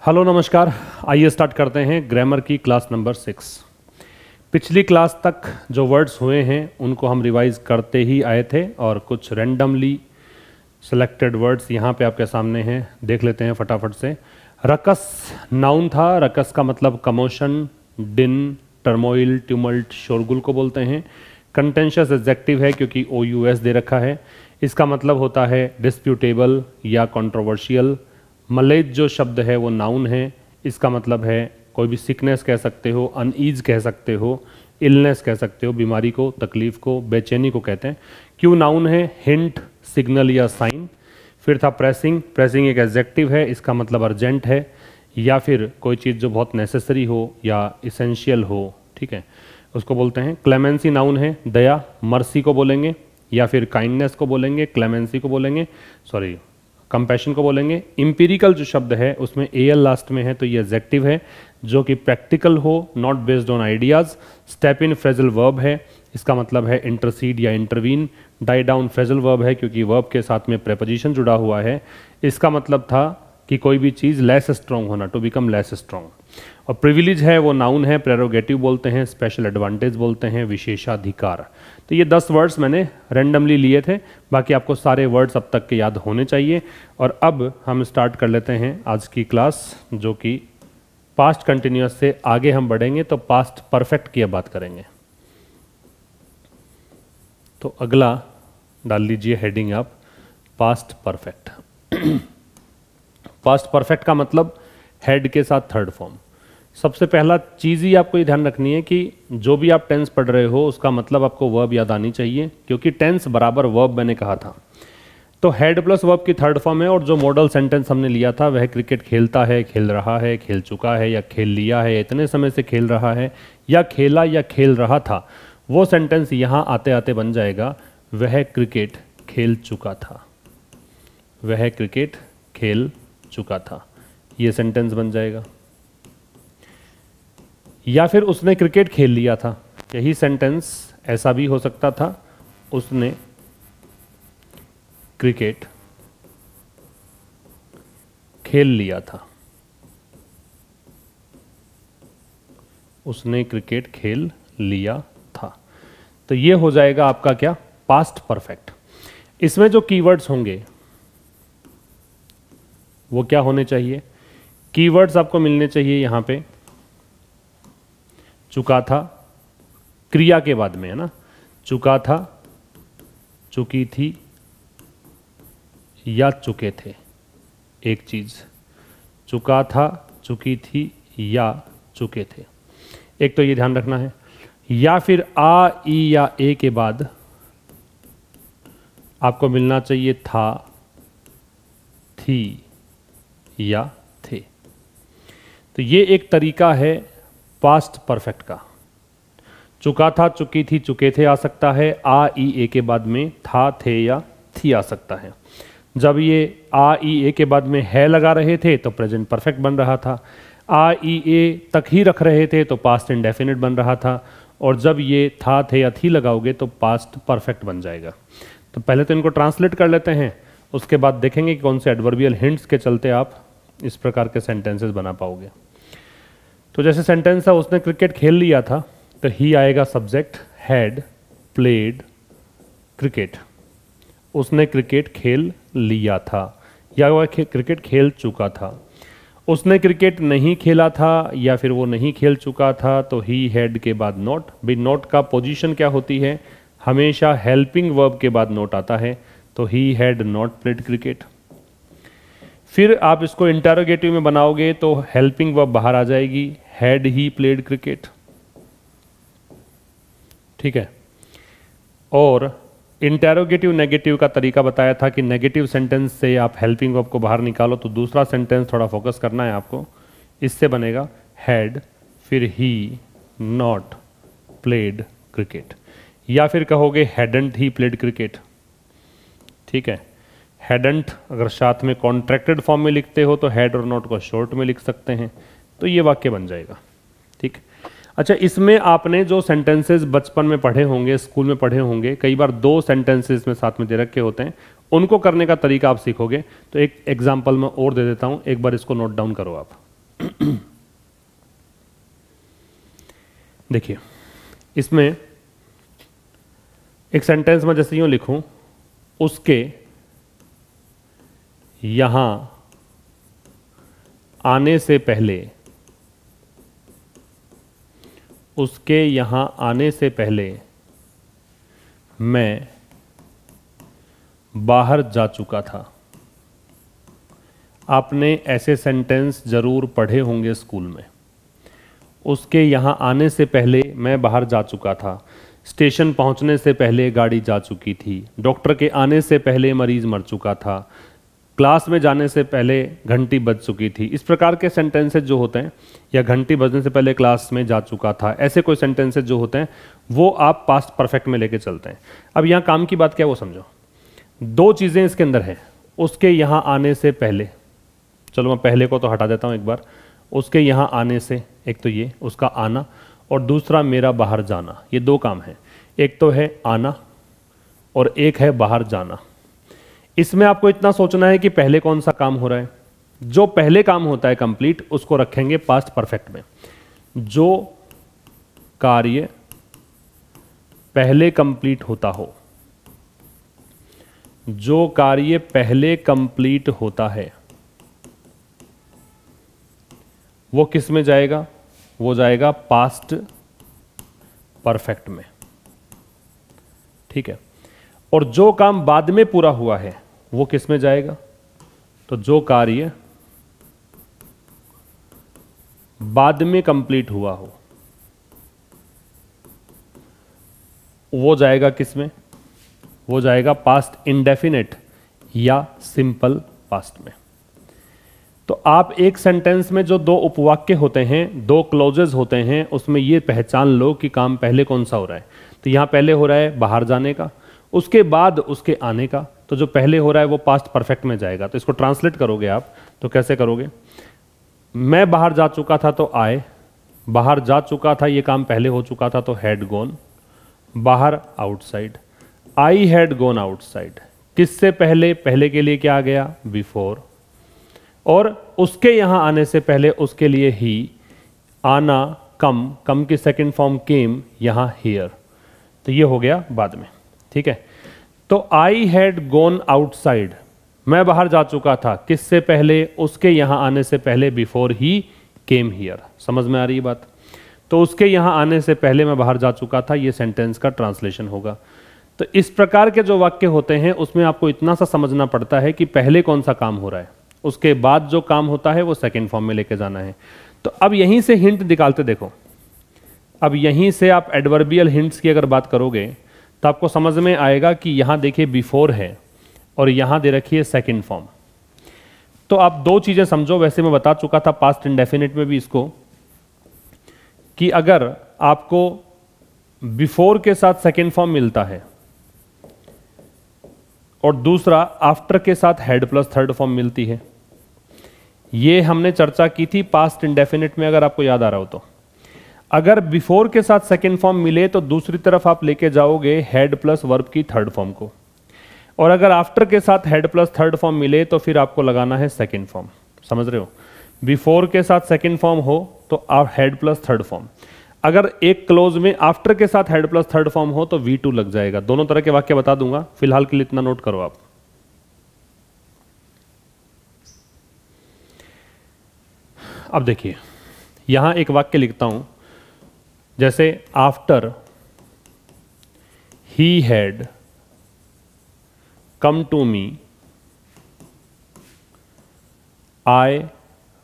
Hello नमस्कार। आइए start करते हैं ग्रामर की क्लास नंबर 6। पिछली क्लास तक जो वर्ड्स हुए हैं उनको हम रिवाइज करते ही आए थे और कुछ रैंडमली सेलेक्टेड वर्ड्स यहाँ पे आपके सामने हैं, देख लेते हैं फटाफट से। रकस नाउन था। रकस का मतलब कमोशन, दिन, टर्मोइल, ट्यूमल्ट, शोरगुल को बोलते हैं। कंटेंशियस एडजेक्टिव है क्योंकि OUS दे रखा है। इसका मतलब होता है डिस्प्यूटेबल या कंट्रोवर्शियल। मलेज जो शब्द है वो नाउन है। इसका मतलब है कोई भी सिकनेस कह सकते हो, अनईज कह सकते हो, इलनेस कह सकते हो, बीमारी को, तकलीफ को, बेचैनी को कहते हैं। क्यों नाउन है? हिंट, सिग्नल या साइन। फिर था प्रेसिंग। प्रेसिंग एक एडजेक्टिव है, इसका मतलब अर्जेंट है या फिर कोई चीज़ जो बहुत नेसेसरी हो या इसेंशियल हो, ठीक है, उसको बोलते हैं। क्लेमेंसी नाउन है। दया, मर्सी को बोलेंगे या फिर काइंडनेस को बोलेंगे, क्लेमेंसी को बोलेंगे, सॉरी कंपैशन को बोलेंगे। इंपीरिकल जो शब्द है उसमें AL लास्ट में है तो ये एडजेक्टिव है जो कि प्रैक्टिकल हो, not based on ideas. Step in phrasal verb है, इसका मतलब है इंटरसीड या intervene. Die down phrasal verb है क्योंकि वर्ब के साथ में प्रेपोजिशन जुड़ा हुआ है। इसका मतलब था कि कोई भी चीज़ लेस स्ट्रॉन्ग होना, टू बिकम लेस स्ट्रॉन्ग। और प्रिविलेज है वो नाउन है, प्रेरोगेटिव बोलते हैं, स्पेशल एडवांटेज बोलते हैं, विशेषाधिकार। तो ये 10 वर्ड्स मैंने रैंडमली लिए थे, बाकी आपको सारे वर्ड्स अब तक के याद होने चाहिए। और अब हम स्टार्ट कर लेते हैं आज की क्लास, जो कि पास्ट कंटिन्यूअस से आगे हम बढ़ेंगे तो पास्ट परफेक्ट की अब बात करेंगे। तो अगला डाल लीजिए हेडिंग आप, पास्ट परफेक्ट। पास्ट परफेक्ट का मतलब हेड के साथ थर्ड फॉर्म। सबसे पहला चीज़ ही आपको ये ध्यान रखनी है कि जो भी आप टेंस पढ़ रहे हो उसका मतलब आपको वर्ब याद आनी चाहिए, क्योंकि टेंस बराबर वर्ब मैंने कहा था। तो हेड प्लस वर्ब की थर्ड फॉर्म है। और जो मॉडल सेंटेंस हमने लिया था वह क्रिकेट खेलता है, खेल रहा है, खेल चुका है या खेल लिया है, इतने समय से खेल रहा है या खेला या खेल रहा था, वो सेंटेंस यहाँ आते आते बन जाएगा वह क्रिकेट खेल चुका था। वह क्रिकेट खेल चुका था, ये सेंटेंस बन जाएगा। या फिर उसने क्रिकेट खेल लिया था, यही सेंटेंस ऐसा भी हो सकता था, उसने क्रिकेट खेल लिया था। उसने क्रिकेट खेल लिया था, तो ये हो जाएगा आपका क्या, पास्ट परफेक्ट। इसमें जो कीवर्ड्स होंगे वो क्या होने चाहिए? कीवर्ड्स आपको मिलने चाहिए यहां पे चुका था, क्रिया के बाद में, है ना। चुका था, चुकी थी या चुके थे, एक चीज। चुका था, चुकी थी या चुके थे, एक तो ये ध्यान रखना है। या फिर आ, ई या ए के बाद आपको मिलना चाहिए था, थी या थे। तो ये एक तरीका है पास्ट परफेक्ट का। चुका था, चुकी थी, चुके थे आ सकता है। आ, ई, ए के बाद में था, थे या थी आ सकता है। जब ये आ, ई, ए के बाद में है लगा रहे थे तो प्रेजेंट परफेक्ट बन रहा था। आ, ई, ए तक ही रख रहे थे तो पास्ट इंडेफिनिट बन रहा था। और जब ये था, थे या थी लगाओगे तो पास्ट परफेक्ट बन जाएगा। तो पहले तो इनको ट्रांसलेट कर लेते हैं, उसके बाद देखेंगे कि कौन से एडवर्बियल हिंट्स के चलते आप इस प्रकार के सेंटेंसेस बना पाओगे। तो जैसे सेंटेंस है, उसने क्रिकेट खेल लिया था, तो ही आएगा सब्जेक्ट, हैड प्लेड क्रिकेट। उसने क्रिकेट खेल लिया था या वह क्रिकेट खेल चुका था। उसने क्रिकेट नहीं खेला था या फिर वो नहीं खेल चुका था, तो ही हैड के बाद नॉट। भाई नॉट का पोजीशन क्या होती है? हमेशा हेल्पिंग वर्ब के बाद नॉट आता है, तो ही हैड नॉट प्लेड क्रिकेट। फिर आप इसको इंटरोगेटिव में बनाओगे तो हेल्पिंग वर्ब बाहर आ जाएगी, हैड ही प्लेड क्रिकेट, ठीक है। और इंटरोगेटिव नेगेटिव का तरीका बताया था कि नेगेटिव सेंटेंस से आप हेल्पिंग वर्ब को बाहर निकालो, तो दूसरा सेंटेंस थोड़ा फोकस करना है आपको। इससे बनेगा हैड फिर ही नॉट प्लेड क्रिकेट, या फिर कहोगे हैडंट ही प्लेड क्रिकेट, ठीक है। हैडंट अगर साथ में कॉन्ट्रैक्टेड फॉर्म में लिखते हो तो हैड और नॉट को शॉर्ट में लिख सकते हैं, तो ये वाक्य बन जाएगा, ठीक। अच्छा, इसमें आपने जो सेंटेंसेस बचपन में पढ़े होंगे, स्कूल में पढ़े होंगे, कई बार 2 सेंटेंसेस में साथ में दे रखे होते हैं, उनको करने का तरीका आप सीखोगे। तो एक एग्जाम्पल मैं और दे देता हूँ, एक बार इसको नोट डाउन करो आप। देखिए इसमें एक सेंटेंस में जैसे यूं लिखूं, उसके यहां आने से पहले, उसके यहां आने से पहले मैं बाहर जा चुका था। आपने ऐसे सेंटेंस जरूर पढ़े होंगे स्कूल में। उसके यहाँ आने से पहले मैं बाहर जा चुका था, स्टेशन पहुँचने से पहले गाड़ी जा चुकी थी, डॉक्टर के आने से पहले मरीज़ मर चुका था, क्लास में जाने से पहले घंटी बज चुकी थी। इस प्रकार के सेंटेंसेस जो होते हैं, या घंटी बजने से पहले क्लास में जा चुका था, ऐसे कोई सेंटेंसेस जो होते हैं वो आप पास्ट परफेक्ट में लेके चलते हैं। अब यहाँ काम की बात क्या है वो समझो। दो चीज़ें इसके अंदर हैं। उसके यहाँ आने से पहले, चलो मैं पहले को तो हटा देता हूँ एक बार। उसके यहाँ आने से, एक तो ये उसका आना, और दूसरा मेरा बाहर जाना। ये दो काम हैं, एक तो है आना और एक है बाहर जाना। इसमें आपको इतना सोचना है कि पहले कौन सा काम हो रहा है। जो पहले काम होता है कंप्लीट, उसको रखेंगे पास्ट परफेक्ट में। जो कार्य पहले कंप्लीट होता हो, जो कार्य पहले कंप्लीट होता है वो किस में जाएगा? वो जाएगा पास्ट परफेक्ट में, ठीक है। और जो काम बाद में पूरा हुआ है वो किस में जाएगा? तो जो कार्य बाद में कंप्लीट हुआ हो वो जाएगा किस में? वो जाएगा पास्ट इंडेफिनिट या सिंपल पास्ट में। तो आप एक सेंटेंस में जो दो उपवाक्य होते हैं, दो क्लोजेस होते हैं, उसमें ये पहचान लो कि काम पहले कौन सा हो रहा है। तो यहां पहले हो रहा है बाहर जाने का, उसके बाद उसके आने का। तो जो पहले हो रहा है वो पास्ट परफेक्ट में जाएगा। तो इसको ट्रांसलेट करोगे आप तो कैसे करोगे? मैं बाहर जा चुका था तो आए, बाहर जा चुका था ये काम पहले हो चुका था तो हैड गॉन, बाहर outside. I had gone outside, किससे पहले? पहले के लिए क्या आ गया? बिफोर। और उसके यहां आने से पहले उसके लिए ही, आना कम, कम की सेकंड फॉर्म केम, यहां हियर। तो ये हो गया बाद में, ठीक है। तो आई हैड गॉन आउटसाइड, मैं बाहर जा चुका था, किससे पहले? उसके यहां आने से पहले, बिफोर ही केम हियर। समझ में आ रही है बात? तो उसके यहां आने से पहले मैं बाहर जा चुका था, ये सेंटेंस का ट्रांसलेशन होगा। तो इस प्रकार के जो वाक्य होते हैं उसमें आपको इतना सा समझना पड़ता है कि पहले कौन सा काम हो रहा है, उसके बाद जो काम होता है वो सेकंड फॉर्म में लेके जाना है। तो अब यहीं से हिंट निकालते देखो। अब यहीं से आप एडवर्बियल हिंट्स की अगर बात करोगे तो आपको समझ में आएगा कि यहां देखिए बिफोर है और यहां दे रखी है सेकंड फॉर्म। तो आप दो चीजें समझो। वैसे मैं बता चुका था पास्ट इंडेफिनिट में भी इसको, कि अगर आपको बिफोर के साथ सेकंड फॉर्म मिलता है और दूसरा आफ्टर के साथ हैड प्लस थर्ड फॉर्म मिलती है, ये हमने चर्चा की थी पास्ट इंडेफिनिट में, अगर आपको याद आ रहा हो तो। अगर बिफोर के साथ सेकंड फॉर्म मिले तो दूसरी तरफ आप लेके जाओगे हैड प्लस वर्ब की थर्ड फॉर्म को, और अगर आफ्टर के साथ हैड प्लस थर्ड फॉर्म मिले तो फिर आपको लगाना है सेकंड फॉर्म। समझ रहे हो? बिफोर के साथ सेकंड फॉर्म हो तो आप हैड प्लस थर्ड फॉर्म, अगर एक क्लोज में आफ्टर के साथ हेड प्लस थर्ड फॉर्म हो तो V2 लग जाएगा। दोनों तरह के वाक्य बता दूंगा, फिलहाल के लिए इतना नोट करो आप। अब देखिए यहां एक वाक्य लिखता हूं, जैसे after he had come to me I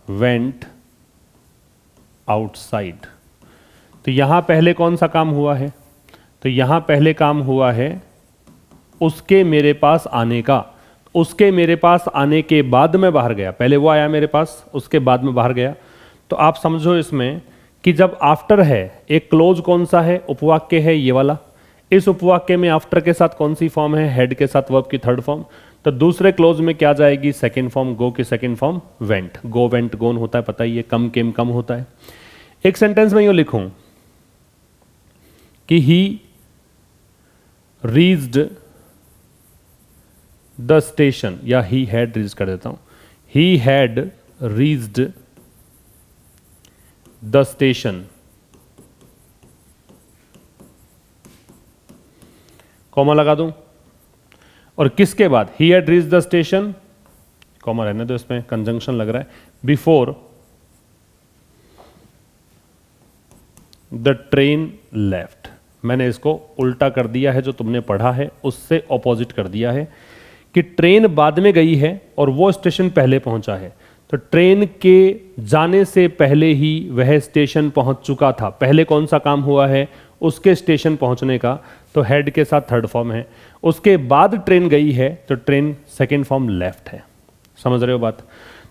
went outside. तो यहां पहले कौन सा काम हुआ है? तो यहां पहले काम हुआ है उसके मेरे पास आने का। उसके मेरे पास आने के बाद मैं बाहर गया, पहले वो आया मेरे पास, उसके बाद में बाहर गया। तो आप समझो इसमें कि जब आफ्टर है, एक क्लोज कौन सा है? उपवाक्य है ये वाला। इस उपवाक्य में आफ्टर के साथ कौन सी फॉर्म है? हेड के साथ वर्ब की थर्ड फॉर्म। तो दूसरे क्लोज में क्या जाएगी? सेकंड फॉर्म, गो की second form went. Go went gone होता है, पता ही है। कम केम कम होता है। एक सेंटेंस में यूं लिखूं कि ही रीच्ड द स्टेशन, या ही हैड रीच कर देता हूं, he had reached the station, comma लगा दूं, और किसके बाद, he had reached the station, comma रहने दो, इसमें कंजंक्शन लग रहा है, बिफोर द ट्रेन लेफ्ट। मैंने इसको उल्टा कर दिया है, जो तुमने पढ़ा है उससे ऑपोजिट कर दिया है कि ट्रेन बाद में गई है और वो स्टेशन पहले पहुंचा है। तो ट्रेन के जाने से पहले ही वह स्टेशन पहुंच चुका था। पहले कौन सा काम हुआ है, उसके स्टेशन पहुंचने का, तो हेड के साथ थर्ड फॉर्म है। उसके बाद ट्रेन गई है तो ट्रेन सेकेंड फॉर्म लेफ्ट है। समझ रहे हो बात?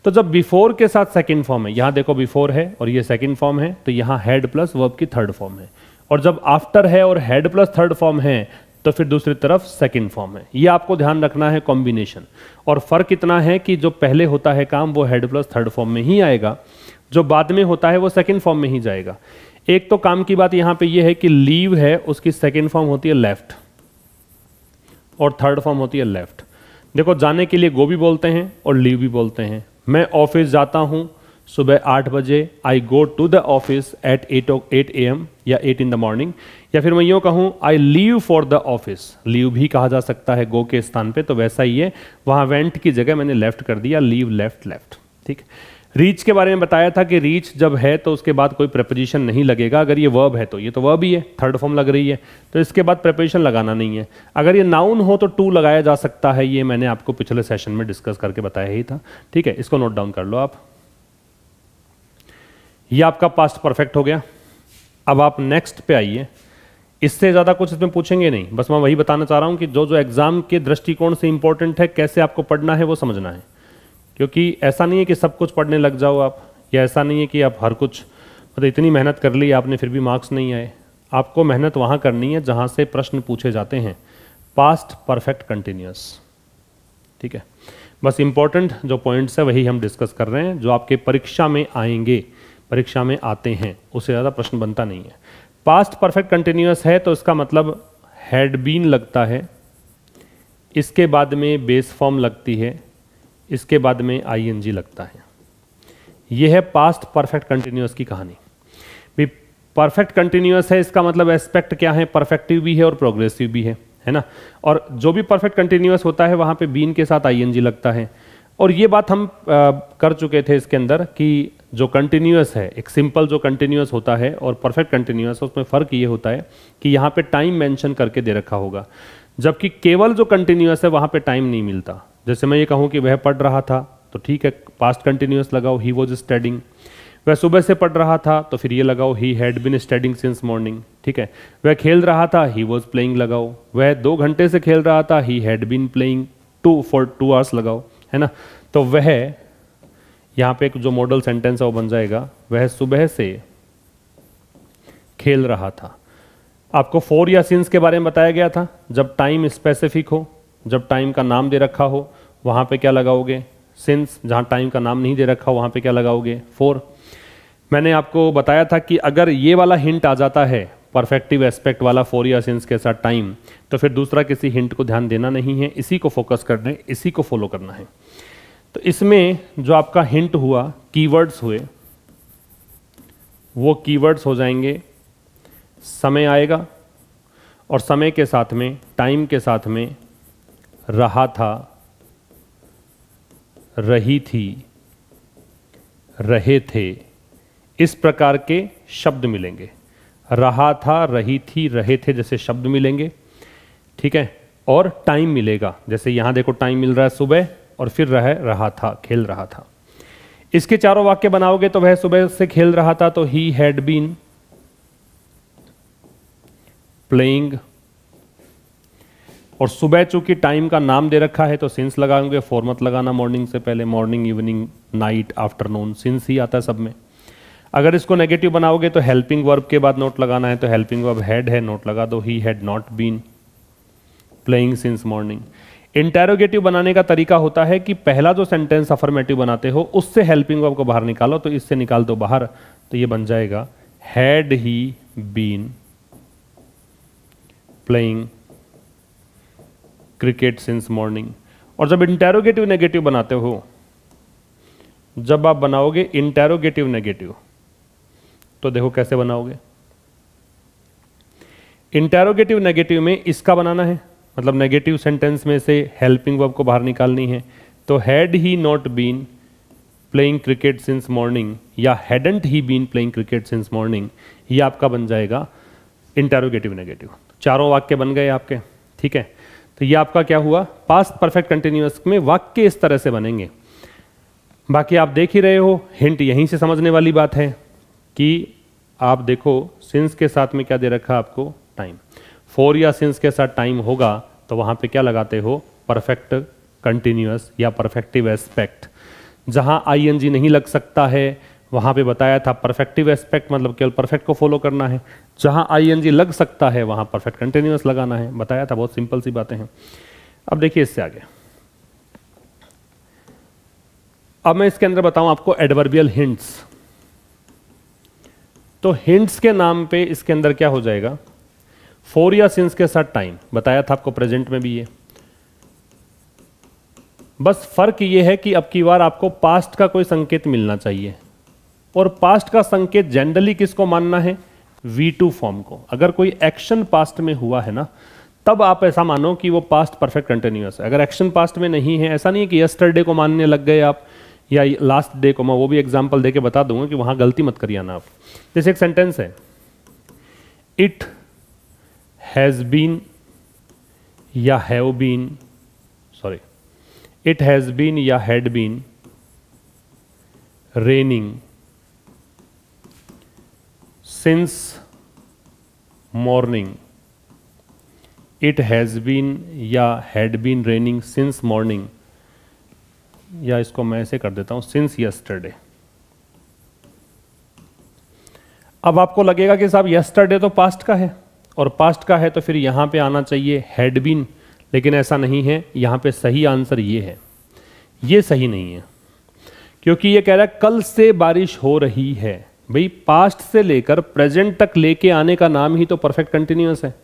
तो जब बिफोर के साथ सेकेंड फॉर्म है, यहां देखो बिफोर है और ये सेकेंड फॉर्म है, तो यहां हेड प्लस वर्ब की थर्ड फॉर्म है। और जब आफ्टर है और हेड प्लस थर्ड फॉर्म है तो फिर दूसरी तरफ सेकंड फॉर्म है। ये आपको ध्यान रखना है कॉम्बिनेशन। और फर्क इतना है कि जो पहले होता है काम वो हेड प्लस थर्ड फॉर्म में ही आएगा, जो बाद में होता है वो सेकंड फॉर्म में ही जाएगा। एक तो काम की बात यहां पे ये है कि लीव है, उसकी सेकंड फॉर्म होती है लेफ्ट और थर्ड फॉर्म होती है लेफ्ट। देखो, जाने के लिए गो भी बोलते हैं और लीव भी बोलते हैं। मैं ऑफिस जाता हूं सुबह 8 बजे, I go to the office at 8 AM या 8 in the morning, या फिर मैं यूँ कहूँ I leave for the office, leave भी कहा जा सकता है गो के स्थान पे, तो वैसा ही है, वहाँ वेंट की जगह मैंने लेफ्ट कर दिया, लीव लेफ्ट लेफ्ट। ठीक। रीच के बारे में बताया था कि रीच जब है तो उसके बाद कोई प्रेपोजिशन नहीं लगेगा। अगर ये वर्ब है तो ये तो वर्ब ही है, थर्ड फॉर्म लग रही है, तो इसके बाद प्रेपोजिशन लगाना नहीं है। अगर ये नाउन हो तो टू लगाया जा सकता है, ये मैंने आपको पिछले सेशन में डिस्कस करके बताया ही था। ठीक है, इसको नोट डाउन कर लो आप। ये आपका पास्ट परफेक्ट हो गया। अब आप नेक्स्ट पे आइए। इससे ज़्यादा कुछ इसमें पूछेंगे नहीं, बस मैं वही बताना चाह रहा हूँ कि जो जो एग्जाम के दृष्टिकोण से इंपॉर्टेंट है, कैसे आपको पढ़ना है वो समझना है। क्योंकि ऐसा नहीं है कि सब कुछ पढ़ने लग जाओ आप, या ऐसा नहीं है कि आप हर कुछ मतलब इतनी मेहनत कर ली आपने फिर भी मार्क्स नहीं आए। आपको मेहनत वहाँ करनी है जहाँ से प्रश्न पूछे जाते हैं। Past perfect continuous. ठीक है, बस इंपॉर्टेंट जो पॉइंट्स है वही हम डिस्कस कर रहे हैं, जो आपके परीक्षा में आएंगे, परीक्षा में आते हैं, उससे ज़्यादा प्रश्न बनता नहीं है। पास्ट परफेक्ट कंटिन्यूअस है तो इसका मतलब हैड बीन लगता है, इसके बाद में बेस फॉर्म लगती है, इसके बाद में आईएनजी लगता है। यह है पास्ट परफेक्ट कंटिन्यूअस की कहानी। भी परफेक्ट कंटिन्यूअस है, इसका मतलब एस्पेक्ट क्या है, परफेक्टिव भी है और प्रोग्रेसिव भी है ना। और जो भी परफेक्ट कंटिन्यूअस होता है वहाँ पे बीन के साथ आईएनजी लगता है। और ये बात हम कर चुके थे इसके अंदर कि जो कंटिन्यूअस है, एक सिंपल जो कंटिन्यूअस होता है और परफेक्ट कंटिन्यूअस, उसमें फ़र्क ये होता है कि यहाँ पे टाइम मेंशन करके दे रखा होगा, जबकि केवल जो कंटिन्यूअस है वहाँ पे टाइम नहीं मिलता। जैसे मैं ये कहूँ कि वह पढ़ रहा था तो ठीक है, पास्ट कंटिन्यूअस लगाओ, ही वॉज स्टडिंग। वह सुबह से पढ़ रहा था तो फिर ये लगाओ, he had been studying since morning. ठीक है, वह खेल रहा था, ही वॉज प्लेइंग लगाओ। वह 2 घंटे से खेल रहा था, he had been playing for 2 hours लगाओ, है ना। तो वह यहाँ पे एक जो मॉडल सेंटेंस है वो बन जाएगा, वह सुबह से खेल रहा था। आपको फॉर या सिंस के बारे में बताया गया था। जब टाइम स्पेसिफिक हो, जब टाइम का नाम दे रखा हो, वहाँ पे क्या लगाओगे, सिंस। जहाँ टाइम का नाम नहीं दे रखा हो वहाँ पे क्या लगाओगे, फॉर। मैंने आपको बताया था कि अगर ये वाला हिंट आ जाता है, परफेक्टिव एस्पेक्ट वाला, फॉर या सिंस के साथ टाइम, तो फिर दूसरा किसी हिंट को ध्यान देना नहीं है, इसी को फोकस करना है, इसी को फॉलो करना है। तो इसमें जो आपका हिंट हुआ, कीवर्ड्स हुए, वो कीवर्ड्स हो जाएंगे समय आएगा, और समय के साथ में, टाइम के साथ में रहा था, रही थी, रहे थे, इस प्रकार के शब्द मिलेंगे। रहा था, रही थी, रहे थे जैसे शब्द मिलेंगे। ठीक है, और टाइम मिलेगा, जैसे यहां देखो टाइम मिल रहा है सुबह, और फिर रहा था, खेल रहा था। इसके चारों वाक्य बनाओगे तो वह सुबह से खेल रहा था, तो ही हैड बीन प्लेइंग। और सुबह चूंकि टाइम का नाम दे रखा है तो सिंस लगाओगे, फॉर मत लगाना मॉर्निंग से पहले, morning, evening, night, afternoon, since he आता है सब में। अगर इसको नेगेटिव बनाओगे तो हेल्पिंग वर्ब के बाद नोट लगाना है, तो हेल्पिंग वर्ब हैड है, नोट लगा दो, he had not been playing since morning. Interrogative बनाने का तरीका होता है कि पहला जो सेंटेंस अफर्मेटिव बनाते हो उससे हेल्पिंग वर्ब को बाहर निकालो, तो इससे निकाल दो बाहर, तो ये बन जाएगा had he been playing cricket since morning. और जब इंटेरोगेटिव नेगेटिव बनाते हो, जब आप बनाओगे इंटेरोगेटिव नेगेटिव, तो देखो कैसे बनाओगे। इंटेरोगेटिव नेगेटिव में इसका बनाना है, मतलब नेगेटिव सेंटेंस में से हेल्पिंग वर्ब को बाहर निकालनी है। तो had he not been playing cricket since morning या hadn't he been playing cricket since morning, ये आपका बन जाएगा इंटेरोगेटिव नेगेटिव। चारों वाक्य बन गए आपके, ठीक है। तो ये आपका क्या हुआ, पास्ट परफेक्ट कंटिन्यूअस में वाक्य इस तरह से बनेंगे। बाकी आप देख ही रहे हो, हिंट यहीं से समझने वाली बात है कि आप देखो सिंस के साथ में क्या दे रखा आपको, टाइम। फॉर या सिंस के साथ टाइम होगा तो वहां पे क्या लगाते हो, परफेक्ट कंटिन्यूअस या परफेक्टिव एस्पेक्ट। जहां आईएनजी नहीं लग सकता है वहां पे बताया था परफेक्टिव एस्पेक्ट, मतलब केवल परफेक्ट को फॉलो करना है। जहां आईएनजी लग सकता है वहां परफेक्ट कंटिन्यूअस लगाना है, बताया था। बहुत सिंपल सी बातें हैं। अब देखिए इससे आगे, अब मैं इसके अंदर बताऊं आपको एडवर्बियल हिंट्स। तो हिंट्स के नाम पे इसके अंदर क्या हो जाएगा, फॉर या सिंस के साथ टाइम, बताया था आपको प्रेजेंट में भी ये। बस फर्क ये है कि अब की बार आपको पास्ट का कोई संकेत मिलना चाहिए, और पास्ट का संकेत जनरली किसको मानना है, V2 फॉर्म को। अगर कोई एक्शन पास्ट में हुआ है ना, तब आप ऐसा मानो कि वो पास्ट परफेक्ट कंटिन्यूअस है। अगर एक्शन पास्ट में नहीं है, ऐसा नहीं है कि यस्टरडे को मानने लग गए आप या लास्ट डे को। मैं वो भी एग्जांपल देके बता दूंगा कि वहां गलती मत करिए ना आप। जैसे एक सेंटेंस है, इट हैज बीन या have been, sorry, it has been या had been raining since morning. It has been या had been raining since morning, या इसको मैं ऐसे कर देता हूं, सिंस यस्टरडे। अब आपको लगेगा कि साहब यस्टरडे तो पास्ट का है, और पास्ट का है तो फिर यहां पे आना चाहिए हैड बीन, लेकिन ऐसा नहीं है। यहां पे सही आंसर ये है, ये सही नहीं है, क्योंकि ये कह रहा है कल से बारिश हो रही है। भाई पास्ट से लेकर प्रेजेंट तक लेके आने का नाम ही तो परफेक्ट कंटिन्यूअस है।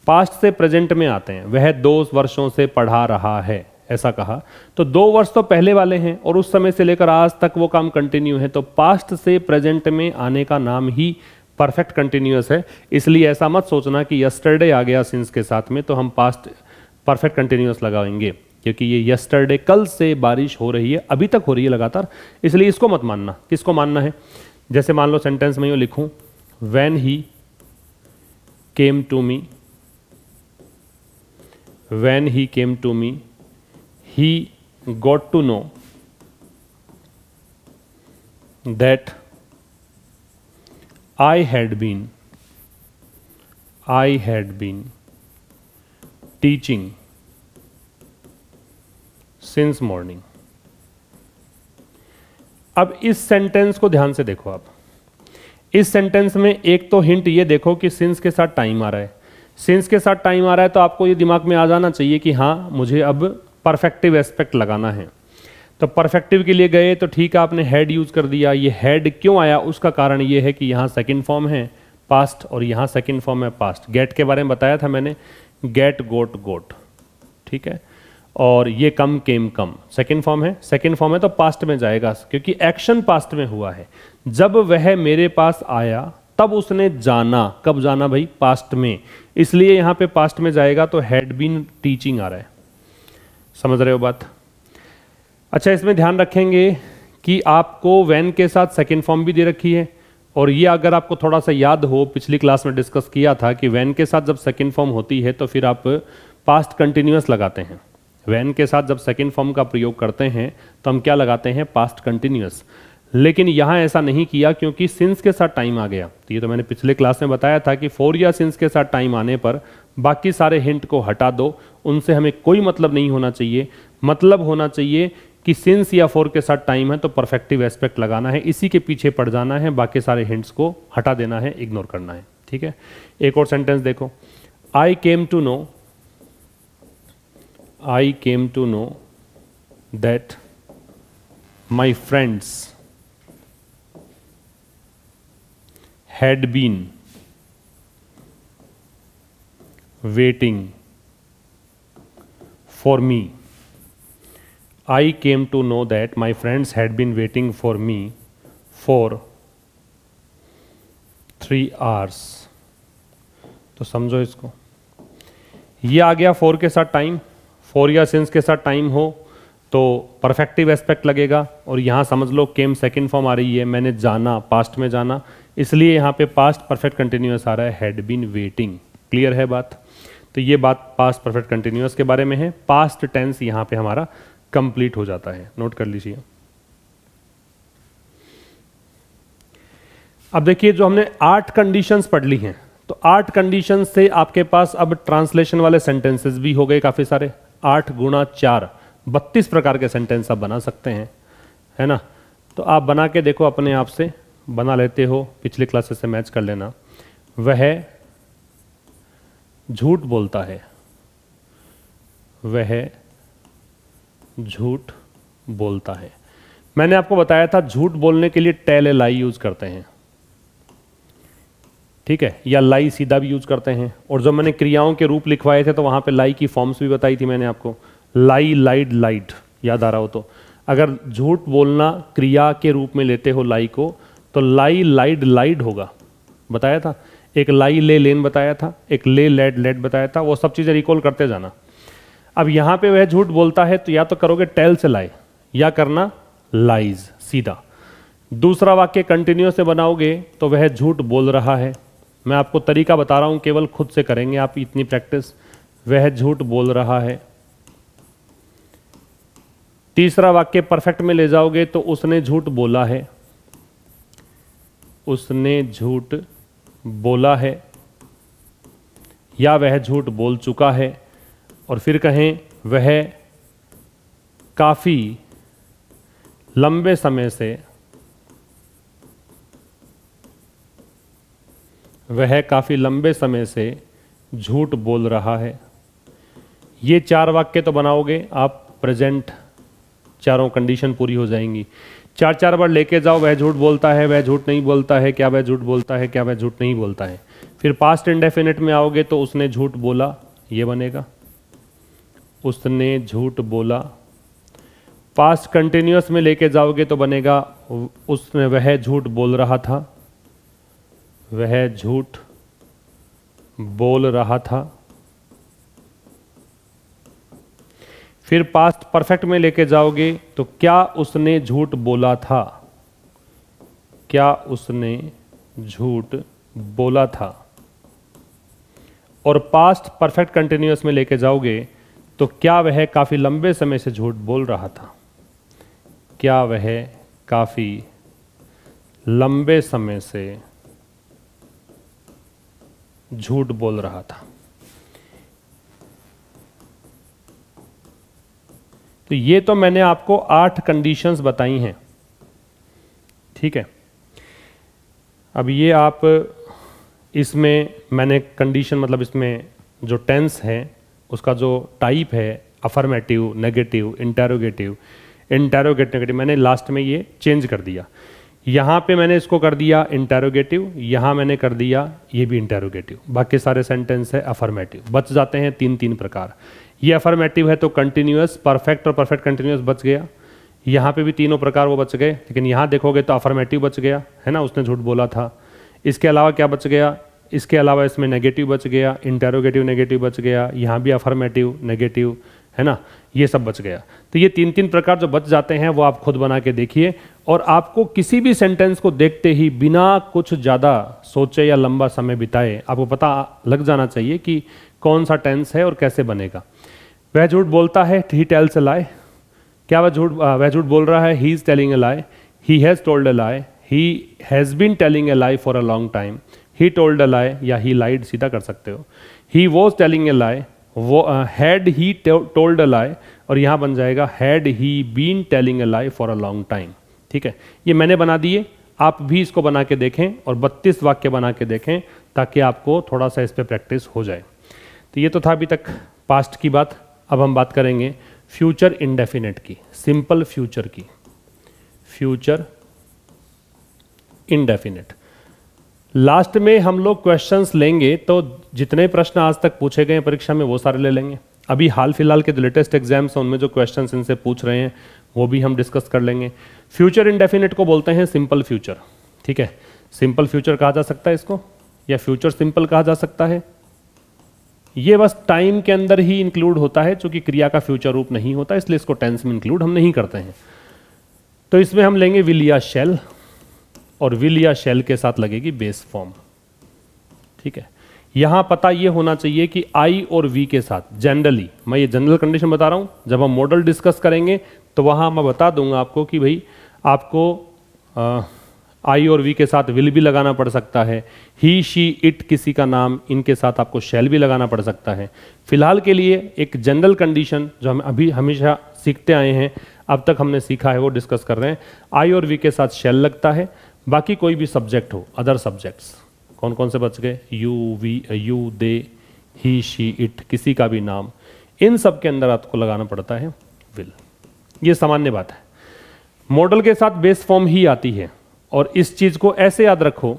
पास्ट से प्रेजेंट में आते हैं, वह 2 वर्षों से पढ़ा रहा है, ऐसा कहा तो 2 वर्ष तो पहले वाले हैं और उस समय से लेकर आज तक वो काम कंटिन्यू है। तो पास्ट से प्रेजेंट में आने का नाम ही परफेक्ट कंटिन्यूअस है। इसलिए ऐसा मत सोचना कि यस्टरडे आ गया सिंस के साथ में तो हम पास्ट परफेक्ट कंटिन्यूअस लगाएंगे, क्योंकि ये यस्टरडे कल से बारिश हो रही है, अभी तक हो रही है लगातार, इसलिए इसको मत मानना। किसको मानना है, जैसे मान लो सेंटेंस में यूं लिखूं, when he came to me, when he came to me he got to know that I had been teaching since morning। अब इस सेंटेंस को ध्यान से देखो आप। इस सेंटेंस में एक तो हिंट ये देखो कि सिंस के साथ टाइम आ रहा है। सिंस के साथ टाइम आ रहा है तो आपको ये दिमाग में आ जाना चाहिए कि हाँ मुझे अब परफेक्टिव एस्पेक्ट लगाना है। तो परफेक्टिव के लिए गए तो ठीक है, आपने हैड यूज कर दिया। ये हैड क्यों आया, उसका कारण ये है कि यहाँ सेकंड फॉर्म है पास्ट और यहाँ सेकंड फॉर्म है पास्ट। गेट के बारे में बताया था मैंने, गेट गोट गोट, ठीक है। और ये कम केम कम सेकंड फॉर्म है, सेकंड फॉर्म है तो पास्ट में जाएगा, क्योंकि एक्शन पास्ट में हुआ है। जब वह मेरे पास आया तब उसने जाना, कब जाना भाई, पास्ट में, इसलिए यहाँ पे पास्ट में जाएगा। तो हैड बीन टीचिंग आ रहा है, समझ रहे हो बात। अच्छा, इसमें ध्यान रखेंगे कि आपको व्हेन के साथ सेकंड फॉर्म भी दे रखी है, और ये अगर आपको थोड़ा सा याद हो, पिछली क्लास में डिस्कस किया था कि व्हेन के साथ जब सेकंड फॉर्म होती है तो फिर आप पास्ट कंटिन्यूअस लगाते हैं। व्हेन के साथ जब सेकंड फॉर्म का प्रयोग करते हैं तो हम क्या लगाते हैं, पास्ट कंटिन्यूअस। लेकिन यहाँ ऐसा नहीं किया क्योंकि सिंस के साथ टाइम आ गया। तो ये तो मैंने पिछले क्लास में बताया था कि फॉर या सिंस के साथ टाइम आने पर बाकी सारे हिंट को हटा दो, उनसे हमें कोई मतलब नहीं होना चाहिए। मतलब होना चाहिए कि सिंस या फॉर के साथ टाइम है तो परफेक्टिव एस्पेक्ट लगाना है, इसी के पीछे पड़ जाना है, बाकी सारे हिंट्स को हटा देना है, इग्नोर करना है, ठीक है। एक और सेंटेंस देखो, I came to know that my friends had been waiting for me। I came to know that my friends had been waiting for me for 3 hours। तो समझो इसको, ये आ गया फॉर के साथ टाइम, फॉर या सिंस के साथ टाइम हो तो परफेक्टिव एस्पेक्ट लगेगा, और यहाँ समझ लो केम सेकंड फॉर्म आ रही है, मैंने जाना, पास्ट में जाना, इसलिए यहाँ पे पास्ट परफेक्ट कंटिन्यूअस आ रहा है, हैड बीन वेटिंग। क्लियर है बात? तो ये बात पास्ट परफेक्ट कंटिन्यूअस के बारे में है। पास्ट टेंस यहाँ पे हमारा कंप्लीट हो जाता है, नोट कर लीजिए। अब देखिए, जो हमने 8 कंडीशंस पढ़ ली हैं, तो 8 कंडीशंस से आपके पास अब ट्रांसलेशन वाले सेंटेंसेस भी हो गए काफी सारे। 8 गुणा 4 32 प्रकार के सेंटेंस आप बना सकते हैं, है ना? तो आप बना के देखो, अपने आप से बना लेते हो, पिछले क्लासेस से मैच कर लेना। वह झूठ बोलता है, वह झूठ बोलता है। मैंने आपको बताया था झूठ बोलने के लिए टेल ए लाई यूज करते हैं, ठीक है, या लाई सीधा भी यूज करते हैं। और जब मैंने क्रियाओं के रूप लिखवाए थे तो वहां पे लाई की फॉर्म्स भी बताई थी मैंने आपको, लाई, लाइड, लाइट, याद आ रहा हो तो। अगर झूठ बोलना क्रिया के रूप में लेते हो लाई को, तो लाई, लाइड, लाइड होगा, बताया था। एक लाई, ले, लेन बताया था, एक ले, लेड, लेड बताया था। वो सब चीजें रिकॉल करते जाना। अब यहां पे वह झूठ बोलता है, तो या तो करोगे टेल से लाई, या करना लाइज सीधा। दूसरा वाक्य कंटिन्यूअस से बनाओगे तो वह झूठ बोल रहा है। मैं आपको तरीका बता रहा हूं, केवल खुद से करेंगे आप इतनी प्रैक्टिस। वह झूठ बोल रहा है। तीसरा वाक्य परफेक्ट में ले जाओगे तो उसने झूठ बोला है, उसने झूठ बोला है, या वह झूठ बोल चुका है। और फिर कहें वह काफी लंबे समय से, वह काफी लंबे समय से झूठ बोल रहा है। ये 4 वाक्य तो बनाओगे आप, प्रेजेंट चारों कंडीशन पूरी हो जाएंगी। 4 बार लेके जाओ, वह झूठ बोलता है, वह झूठ नहीं बोलता है, क्या वह झूठ बोलता है, क्या वह झूठ नहीं बोलता है। फिर पास्ट इंडेफिनिट में आओगे तो उसने झूठ बोला, ये बनेगा, उसने झूठ बोला। पास्ट कंटिन्यूअस में लेके जाओगे तो बनेगा उसने, वह झूठ बोल रहा था, वह झूठ बोल रहा था। फिर पास्ट परफेक्ट में लेके जाओगे तो क्या उसने झूठ बोला था, क्या उसने झूठ बोला था। और पास्ट परफेक्ट कंटिन्यूअस में लेके जाओगे तो क्या वह काफी लंबे समय से झूठ बोल रहा था, क्या वह काफी लंबे समय से झूठ बोल रहा था। तो ये तो मैंने आपको 8 कंडीशंस बताई हैं, ठीक है। अब ये आप इसमें मैंने कंडीशन, मतलब इसमें जो टेंस है उसका जो टाइप है, अफर्मेटिव, नेगेटिव, इंटेरोगेटिव, नेगेटिव, मैंने लास्ट में ये चेंज कर दिया। यहाँ पे मैंने इसको कर दिया इंटेरोगेटिव, यहाँ मैंने कर दिया ये भी इंटेरोगेटिव। बाकी सारे सेंटेंस है अफर्मेटिव। बच जाते हैं 3 प्रकार। ये अफर्मेटिव है तो कंटिन्यूअस, परफेक्ट और परफेक्ट कंटिन्यूअस बच गया। यहाँ पे भी 3 प्रकार वो बच गए, लेकिन यहाँ देखोगे तो अफर्मेटिव बच गया, है ना, उसने झूठ बोला था। इसके अलावा क्या बच गया, इसके अलावा इसमें नेगेटिव बच गया, इंटेरोगेटिव नेगेटिव बच गया, यहाँ भी अफर्मेटिव नेगेटिव, है ना, ये सब बच गया। तो ये 3 प्रकार जो बच जाते हैं वो आप खुद बना के देखिए। और आपको किसी भी सेंटेंस को देखते ही बिना कुछ ज़्यादा सोचे या लंबा समय बिताए आपको पता लग जाना चाहिए कि कौन सा टेंस है और कैसे बनेगा। वह झूठ बोलता है, ही टेल्स अ लाई। क्या वह झूठ बोल रहा है, he is telling a lie. He has told a lie, he has been telling a lie for a long time. He told a lie या ही लाइड सीधा कर सकते हो। ही वॉज टेलिंग अ लाई, वो हैड ही टोल्ड अ लाई, और यहाँ बन जाएगा had he been telling a lie for a long time. ठीक है, ये मैंने बना दिए, आप भी इसको बना के देखें और 32 वाक्य बना के देखें ताकि आपको थोड़ा सा इस पर प्रैक्टिस हो जाए। तो ये तो था अभी तक पास्ट की बात। अब हम बात करेंगे फ्यूचर इंडेफिनिट की, सिंपल फ्यूचर की, फ्यूचर इंडेफिनिट। लास्ट में हम लोग क्वेश्चंस लेंगे, तो जितने प्रश्न आज तक पूछे गए परीक्षा में वो सारे ले लेंगे। अभी हाल फिलहाल के जो लेटेस्ट एग्जाम्स हैं उनमें जो क्वेश्चंस इनसे पूछ रहे हैं वो भी हम डिस्कस कर लेंगे। फ्यूचर इंडेफिनिट को बोलते हैं सिंपल फ्यूचर। ठीक है, सिंपल फ्यूचर कहा जा सकता है इसको, या फ्यूचर सिंपल कहा जा सकता है। ये बस टाइम के अंदर ही इंक्लूड होता है, चूंकि क्रिया का फ्यूचर रूप नहीं होता इसलिए इसको टेंस में इंक्लूड हम नहीं करते हैं। तो इसमें हम लेंगे विल या शैल, और विल या शैल के साथ लगेगी बेस फॉर्म। ठीक है, यहां पता ये होना चाहिए कि आई और वी के साथ जनरली, मैं ये जनरल कंडीशन बता रहा हूं, जब हम मॉडल डिस्कस करेंगे तो वहां मैं बता दूंगा आपको कि भाई आपको आई और वी के साथ विल भी लगाना पड़ सकता है, ही शी इट किसी का नाम, इनके साथ आपको शैल भी लगाना पड़ सकता है। फिलहाल के लिए एक जनरल कंडीशन जो हम अभी हमेशा सीखते आए हैं, अब तक हमने सीखा है वो डिस्कस कर रहे हैं। आई और वी के साथ शैल लगता है, बाकी कोई भी सब्जेक्ट हो, अदर सब्जेक्ट्स कौन कौन से बच गए, you we you they he she it किसी का भी नाम, इन सब के अंदर आपको लगाना पड़ता है विल। ये सामान्य बात है, मॉडल के साथ बेस फॉर्म ही आती है। और इस चीज को ऐसे याद रखो,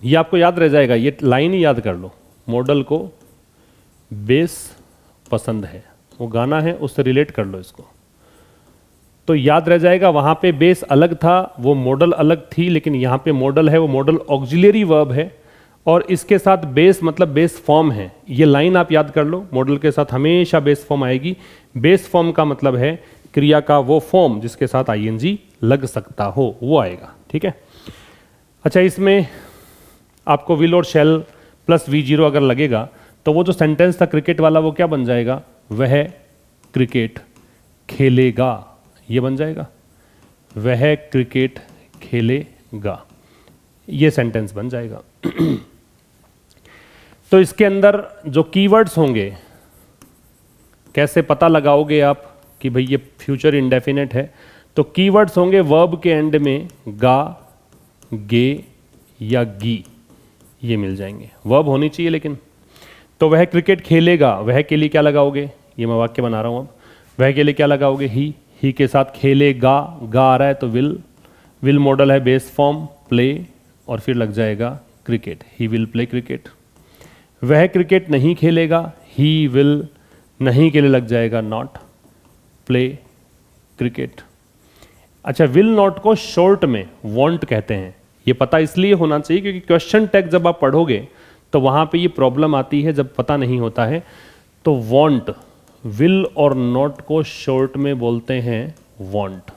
ये आपको याद रह जाएगा, ये लाइन ही याद कर लो, मॉडल को बेस पसंद है, वो गाना है उससे रिलेट कर लो इसको, तो याद रह जाएगा। वहां पे बेस अलग था, वो मॉडल अलग थी, लेकिन यहां पे मॉडल है, वो मॉडल ऑक्सिलरी वर्ब है, और इसके साथ बेस मतलब बेस फॉर्म है। ये लाइन आप याद कर लो, मॉडल के साथ हमेशा बेस फॉर्म आएगी। बेस फॉर्म का मतलब है क्रिया का वो फॉर्म जिसके साथ आईएनजी लग सकता हो, वो आएगा। ठीक है, अच्छा, इसमें आपको विल और शैल प्लस V0 अगर लगेगा तो वो जो सेंटेंस था क्रिकेट वाला वो क्या बन जाएगा, वह क्रिकेट खेलेगा, ये बन जाएगा, वह क्रिकेट खेलेगा, ये सेंटेंस बन जाएगा। तो इसके अंदर जो कीवर्ड्स होंगे, कैसे पता लगाओगे आप कि भाई ये फ्यूचर इंडेफिनेट है, तो कीवर्ड्स होंगे वर्ब के एंड में गा, गे या गी, ये मिल जाएंगे, वर्ब होनी चाहिए लेकिन। तो वह क्रिकेट खेलेगा, वह के लिए क्या लगाओगे, ये मैं वाक्य बना रहा हूं अब, वह के लिए क्या लगाओगे, ही के साथ खेलेगा, गा आ रहा है तो विल, विल मॉडल है बेस फॉर्म, प्ले, और फिर लग जाएगा cricket, he will play cricket. वह क्रिकेट नहीं खेलेगा, ही विल, नहीं के लिए लग जाएगा नॉट, प्ले क्रिकेट। अच्छा, विल नॉट को शॉर्ट में वॉन्ट कहते हैं, ये पता इसलिए होना चाहिए क्योंकि क्वेश्चन टैग जब आप पढ़ोगे तो वहां पे ये प्रॉब्लम आती है जब पता नहीं होता है। तो वॉन्ट, विल और नॉट को शॉर्ट में बोलते हैं वॉन्ट,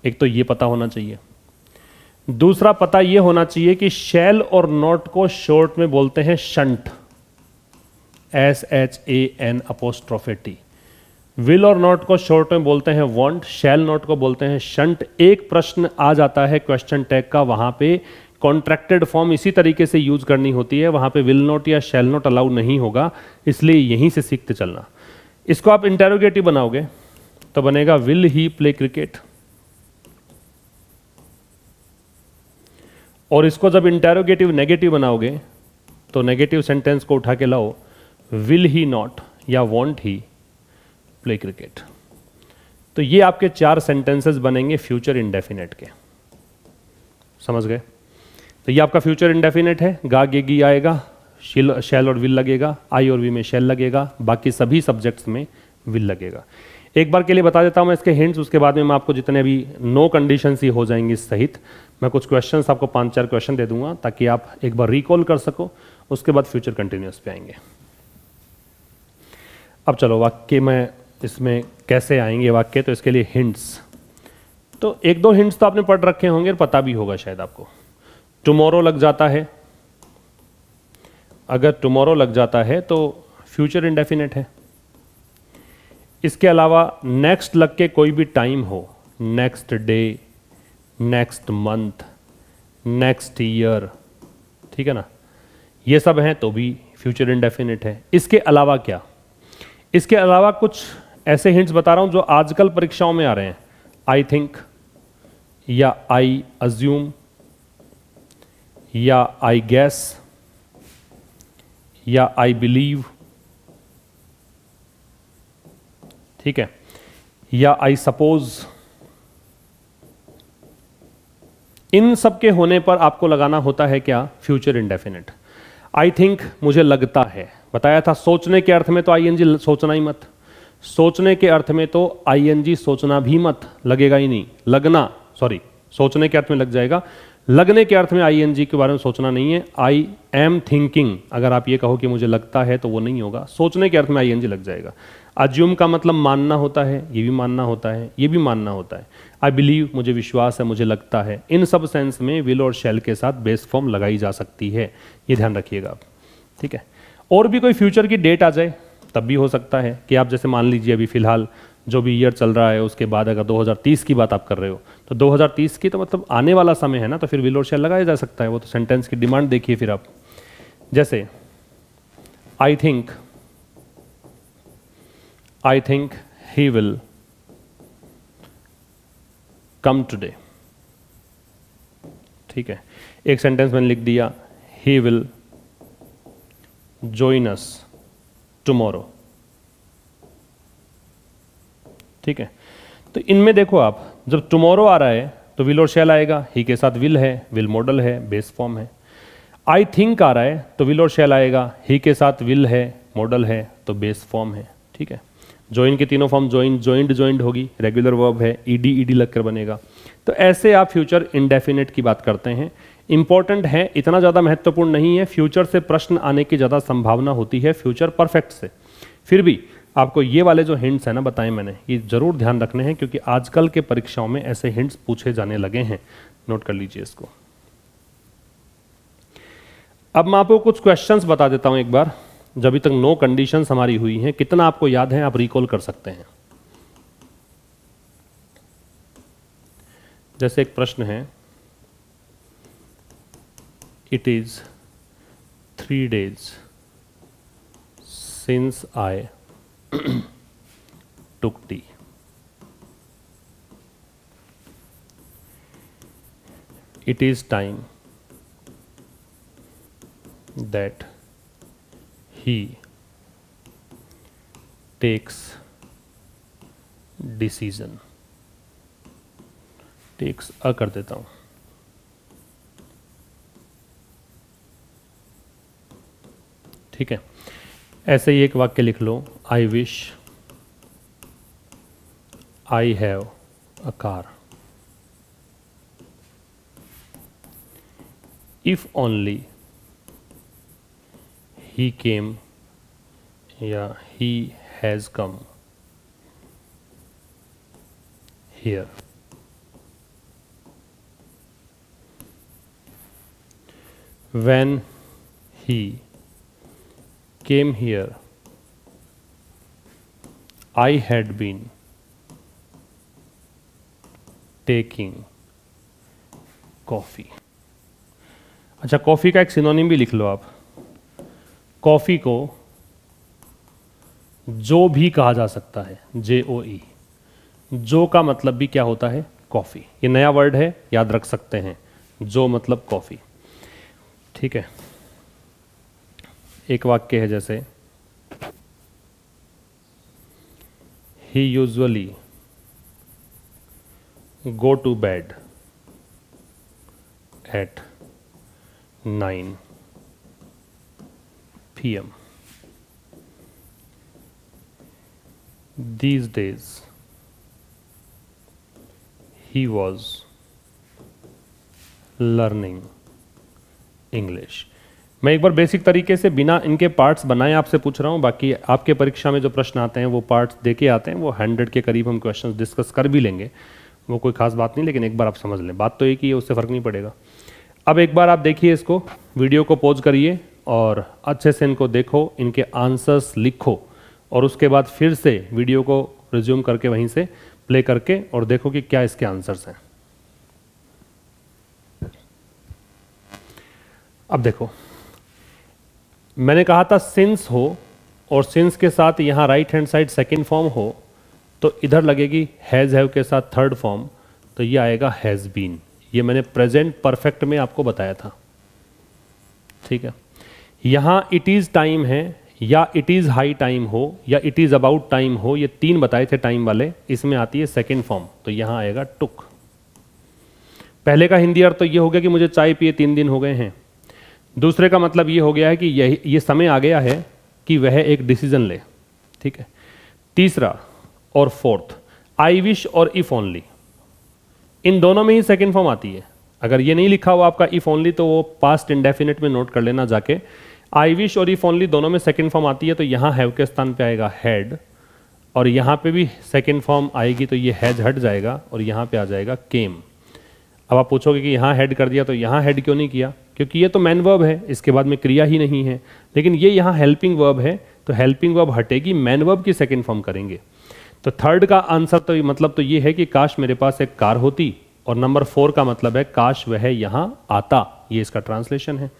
एक तो ये पता होना चाहिए। दूसरा पता ये होना चाहिए कि शैल और नॉट को शॉर्ट में बोलते हैं शंट, SHAN'। विल और नॉट को शॉर्ट में बोलते हैं वॉन्ट, शैल नॉट को बोलते हैं शंट। एक प्रश्न आ जाता है क्वेश्चन टैग का, वहां पे कॉन्ट्रैक्टेड फॉर्म इसी तरीके से यूज करनी होती है, वहां पे विल नॉट या शैल नॉट अलाउ नहीं होगा, इसलिए यहीं से सीखते चलना। इसको आप इंटेरोगेटिव बनाओगे तो बनेगा विल ही प्ले क्रिकेट, और इसको जब इंटेरोगेटिव नेगेटिव बनाओगे तो नेगेटिव सेंटेंस को उठा के लाओ, विल ही नॉट या वॉन्ट ही प्ले क्रिकेट। तो ये आपके 4 सेंटेंसेस बनेंगे फ्यूचर इंडेफिनेट के, समझ गए। तो ये आपका फ्यूचर इंडेफिनेट है, गा गे गी आएगा, शैल और विल लगेगा, आई और वी में शैल लगेगा, बाकी सभी सब्जेक्ट्स में विल लगेगा। एक बार के लिए बता देता हूं मैं इसके हिंट्स, उसके बाद में मैं आपको जितने भी नो कंडीशंस ही हो जाएंगी सहित, मैं कुछ क्वेश्चंस आपको 5-4 क्वेश्चन दे दूंगा ताकि आप एक बार रिकॉल कर सको, उसके बाद फ्यूचर कंटिन्यूअस पे आएंगे। अब चलो वाक्य में इसमें कैसे आएंगे वाक्य, तो इसके लिए हिंट्स, तो 1-2 हिंट्स तो आपने पढ़ रखे होंगे और पता भी होगा शायद आपको। टुमारो लग जाता है, अगर टुमारो लग जाता है तो फ्यूचर इंडेफिनेट है। इसके अलावा नेक्स्ट लग के कोई भी टाइम हो, next day, next month, next year, ठीक है ना, ये सब हैं तो भी फ्यूचर इंडेफिनिट है। इसके अलावा क्या, इसके अलावा कुछ ऐसे हिंट्स बता रहा हूं जो आजकल परीक्षाओं में आ रहे हैं, आई थिंक या आई अज्यूम या आई गैस या आई बिलीव, ठीक है, या आई सपोज। इन सब के होने पर आपको लगाना होता है क्या, फ्यूचर इंडेफिनिट। आई थिंक मुझे लगता है, बताया था सोचने के अर्थ में तो आईएनजी सोचना ही मत, सोचने के अर्थ में तो आईएनजी सोचना भी मत, लगेगा ही नहीं, लगना, सॉरी सोचने के अर्थ में लग जाएगा। लगने के अर्थ में आईएनजी के बारे में सोचना नहीं है। आई एम थिंकिंग, अगर आप ये कहो कि मुझे लगता है तो वो नहीं होगा, सोचने के अर्थ में आईएनजी लग जाएगा। अज्यूम का मतलब मानना होता है, ये भी मानना होता है, ये भी मानना होता है। आई बिलीव, मुझे विश्वास है, मुझे लगता है। इन सब सेंस में विल और शैल के साथ बेस फॉर्म लगाई जा सकती है, ये ध्यान रखिएगा आप, ठीक है। और भी कोई फ्यूचर की डेट आ जाए तब भी हो सकता है कि आप जैसे मान लीजिए अभी फिलहाल जो भी ईयर चल रहा है उसके बाद अगर 2030 की बात आप कर रहे हो तो 2030 की तो मतलब आने वाला समय है ना, तो फिर विल और शैल लगाया जा सकता है। वो तो सेंटेंस की डिमांड देखिए फिर आप, जैसे I think he will come today, ठीक है। एक सेंटेंस मैंने लिख दिया he will join us tomorrow, ठीक है। तो इनमें देखो आप, जब टुमारो आ रहा है तो विल और शैल आएगा, ही के साथ विल है, विल मॉडल है, बेस फॉर्म है। आई थिंक आ रहा है तो विल और शैल आएगा, ही के साथ विल है, मॉडल है, तो बेस फॉर्म है, ठीक है। जॉइन के तीनों फॉर्म, जॉइन, जॉइंड, जॉइंड होगी, रेगुलर वर्ब है, ईडी ईडी लगकर बनेगा। तो ऐसे आप फ्यूचर इंडेफिनिट की बात करते हैं। इंपॉर्टेंट है, इतना ज़्यादा महत्वपूर्ण नहीं है। फ्यूचर से प्रश्न आने की ज़्यादा संभावना होती है फ्यूचर परफेक्ट से। फिर भी आपको ये वाले जो हिंट्स हैं ना बताएं मैंने, ये जरूर ध्यान रखने हैं क्योंकि आजकल के परीक्षाओं में ऐसे हिंट्स पूछे जाने लगे हैं। नोट कर लीजिए इसको। अब मैं आपको कुछ क्वेश्चंस बता देता हूं एक बार, जब अभी तक नो कंडीशंस हमारी हुई हैं। कितना आपको याद है आप रिकॉल कर सकते हैं। जैसे एक प्रश्न है, it is 3 days since I took tea. It is time that he takes decision. takes अ कर देता हूं, ठीक है। ऐसे ही एक वाक्य लिख लो, I wish I have a car, if only he came या he has come here, when he came here, I had been taking coffee. अच्छा, कॉफ़ी का एक सिनोनिम भी लिख लो आप। कॉफ़ी को जो भी कहा जा सकता है, JOE। जो का मतलब भी क्या होता है, कॉफ़ी। ये नया वर्ड है, याद रख सकते हैं, जो मतलब कॉफ़ी, ठीक है। एक वाक्य है जैसे, he usually go to bed at 9 PM. These days he was learning English. मैं एक बार बेसिक तरीके से बिना इनके पार्ट्स बनाए आपसे पूछ रहा हूँ। बाकी आपके परीक्षा में जो प्रश्न आते हैं वो पार्ट्स देके आते हैं, वो 100 के करीब हम क्वेश्चंस डिस्कस कर भी लेंगे, वो कोई खास बात नहीं, लेकिन एक बार आप समझ लें, बात तो एक ही है, उससे फ़र्क नहीं पड़ेगा। अब एक बार आप देखिए इसको, वीडियो को पॉज करिए और अच्छे से इनको देखो, इनके आंसर्स लिखो और उसके बाद फिर से वीडियो को रिज्यूम करके वहीं से प्ले करके और देखो कि क्या इसके आंसर्स हैं। अब देखो, मैंने कहा था सिंस हो और सिंस के साथ यहाँ right hand side second form हो तो इधर लगेगी हैज़ हैव के साथ थर्ड फॉर्म, तो ये आएगा हैज़ बीन। ये मैंने प्रेजेंट परफेक्ट में आपको बताया था, ठीक है। यहाँ इट इज़ टाइम है या इट इज़ हाई टाइम हो या इट इज़ अबाउट टाइम हो, ये 3 बताए थे टाइम वाले, इसमें आती है सेकेंड फॉर्म, तो यहाँ आएगा टुक। पहले का हिंदी अर्थ तो ये हो गया कि मुझे चाय पिए 3 दिन हो गए हैं। दूसरे का मतलब ये हो गया है कि ये समय आ गया है कि वह एक डिसीजन ले, ठीक है। तीसरा और फोर्थ, आई विश और इफ ओनली, इन दोनों में ही सेकंड फॉर्म आती है। अगर ये नहीं लिखा हुआ आपका इफ ओनली, तो वो पास्ट इंडेफिनिट में नोट कर लेना जाके। आई विश और इफ ओनली दोनों में सेकंड फॉर्म आती है, तो यहाँ हैव के स्थान पे आएगा हैड, और यहाँ पे भी सेकंड फॉर्म आएगी तो ये हैज हट जाएगा और यहाँ पे आ जाएगा केम। अब आप पूछोगे कि यहाँ हेड कर दिया तो यहाँ हेड क्यों नहीं किया, क्योंकि ये तो मैन वर्ब है, इसके बाद में क्रिया ही नहीं है। लेकिन ये यहाँ हेल्पिंग वर्ब है, तो हेल्पिंग वर्ब हटेगी, मैन वर्ब की सेकंड फॉर्म करेंगे। तो थर्ड का आंसर तो मतलब तो ये है कि काश मेरे पास एक कार होती, और नंबर 4 का मतलब है काश वह यहाँ आता, ये इसका ट्रांसलेशन है।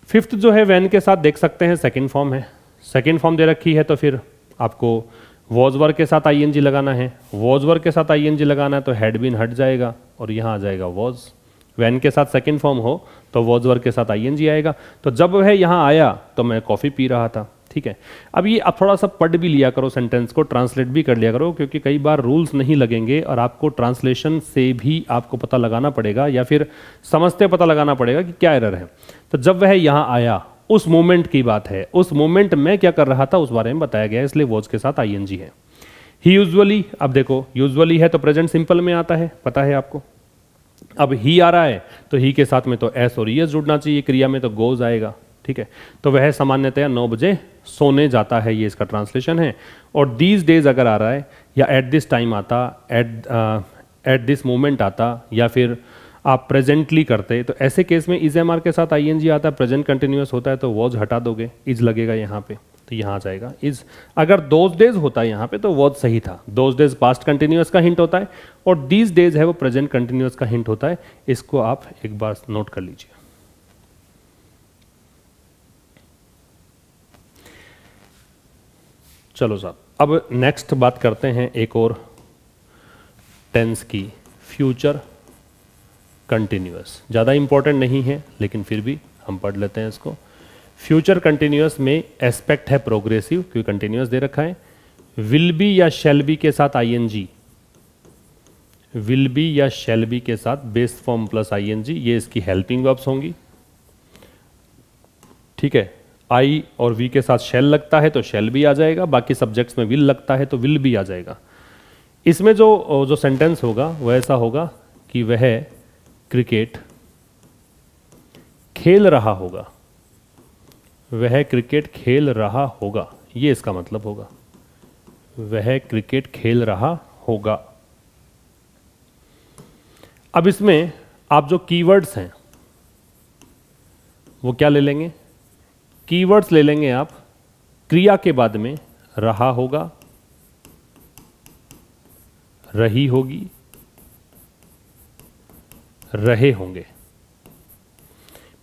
फिफ्थ जो है वैन के साथ देख सकते हैं सेकंड फॉर्म है, सेकंड फॉर्म दे रखी है, तो फिर आपको वॉज वर्ब के साथ आईएनजी लगाना है, वॉज वर्ब के साथ आईएनजी लगाना है तो हैड बीन हट जाएगा और यहाँ आ जाएगा वॉज। वैन के साथ सेकंड फॉर्म हो तो वॉज वर्ब के साथ आईएनजी आएगा। तो जब वह यहाँ आया तो मैं कॉफ़ी पी रहा था, ठीक है। अब ये आप थोड़ा सा पढ़ भी लिया करो, सेंटेंस को ट्रांसलेट भी कर लिया करो, क्योंकि कई बार रूल्स नहीं लगेंगे और आपको ट्रांसलेशन से भी आपको पता लगाना पड़ेगा या फिर समझते पता लगाना पड़ेगा कि क्या एरर है। तो जब वह यहाँ आया, उस मोमेंट की बात है, उस मोमेंट में क्या कर रहा था उस बारे में बताया गया, इसलिए वॉज के साथ आईएनजी है। ही यूजुअली, अब देखो यूजुअली है तो प्रेजेंट सिंपल में आता है, पता है आपको। अब ही आ रहा है तो ही के साथ में तो एस और ईएस जुड़ना चाहिए, क्रिया में तो गोज आएगा, ठीक है। तो वह सामान्यतया 9 बजे सोने जाता है, ये इसका ट्रांसलेशन है। और दीज डेज अगर आ रहा है या एट दिस टाइम आता, एट दिस मोमेंट आता, या फिर आप प्रेजेंटली करते, तो ऐसे केस में इज एम आर के साथ आईएनजी आता है, प्रेजेंट कंटिन्यूअस होता है तो वॉज हटा दोगे, इज लगेगा यहाँ पे, तो यहाँ आ जाएगा इज। अगर दोज डेज होता है यहाँ पे तो वॉज सही था, दोज डेज पास्ट कंटिन्यूअस का हिंट होता है और दीज डेज है वो प्रेजेंट कंटिन्यूअस का हिंट होता है। इसको आप एक बार नोट कर लीजिए। चलो साहब, अब नेक्स्ट बात करते हैं एक और टेंस की, फ्यूचर कंटिन्यूअस। ज़्यादा इंपॉर्टेंट नहीं है लेकिन फिर भी हम पढ़ लेते हैं इसको। फ्यूचर कंटिन्यूअस में एस्पेक्ट है प्रोग्रेसिव, क्योंकि कंटिन्यूअस दे रखा है। विल बी या शैल बी के साथ आईएनजी, विल बी या शैल बी के साथ बेस फॉर्म प्लस आईएनजी, ये इसकी हेल्पिंग वर्ब्स होंगी, ठीक है। आई और वी के साथ शैल लगता है तो शैल भी आ जाएगा, बाकी सब्जेक्ट्स में विल लगता है तो विल भी आ जाएगा। इसमें जो सेंटेंस होगा वह ऐसा होगा कि वह क्रिकेट खेल रहा होगा, वह क्रिकेट खेल रहा होगा, ये इसका मतलब होगा, वह क्रिकेट खेल रहा होगा। अब इसमें आप जो कीवर्ड्स हैं वो क्या ले लेंगे, कीवर्ड्स ले लेंगे आप क्रिया के बाद में, रहा होगा, रही होगी, रहे होंगे।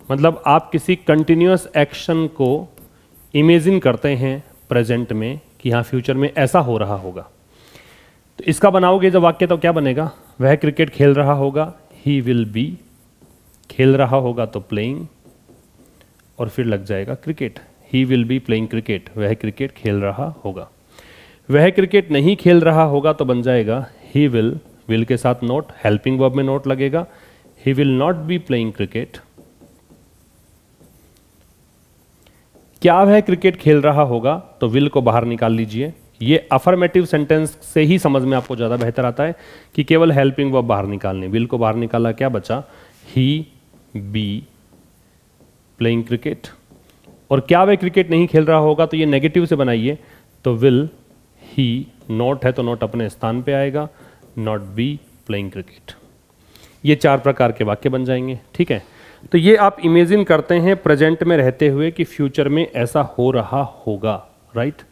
मतलब आप किसी कंटिन्यूअस एक्शन को इमेजिन करते हैं प्रेजेंट में कि हाँ फ्यूचर में ऐसा हो रहा होगा, तो इसका बनाओगे जब वाक्य तो क्या बनेगा, वह क्रिकेट खेल रहा होगा, ही विल बी, खेल रहा होगा तो प्लेइंग, और फिर लग जाएगा cricket, he will be playing cricket, वह क्रिकेट खेल रहा होगा। वह क्रिकेट नहीं खेल रहा होगा तो बन जाएगा ही विल के साथ नोट, हेल्पिंग वर्ब में नोट लगेगा, he will not be playing cricket. क्या वह क्रिकेट खेल रहा होगा, तो विल को बाहर निकाल लीजिए। ये अफर्मेटिव सेंटेंस से ही समझ में आपको ज़्यादा बेहतर आता है कि केवल हेल्पिंग वर्ब बाहर निकालने, विल को बाहर निकाला, क्या बचा, ही बी प्लेइंग क्रिकेट। और क्या वह क्रिकेट नहीं खेल रहा होगा, तो ये नेगेटिव से बनाइए, तो विल ही, नॉट है तो नॉट अपने स्थान पे आएगा, नॉट बी प्लेइंग क्रिकेट। ये 4 प्रकार के वाक्य बन जाएंगे, ठीक है। तो ये आप इमेजिन करते हैं प्रेजेंट में रहते हुए कि फ्यूचर में ऐसा हो रहा होगा, राइट।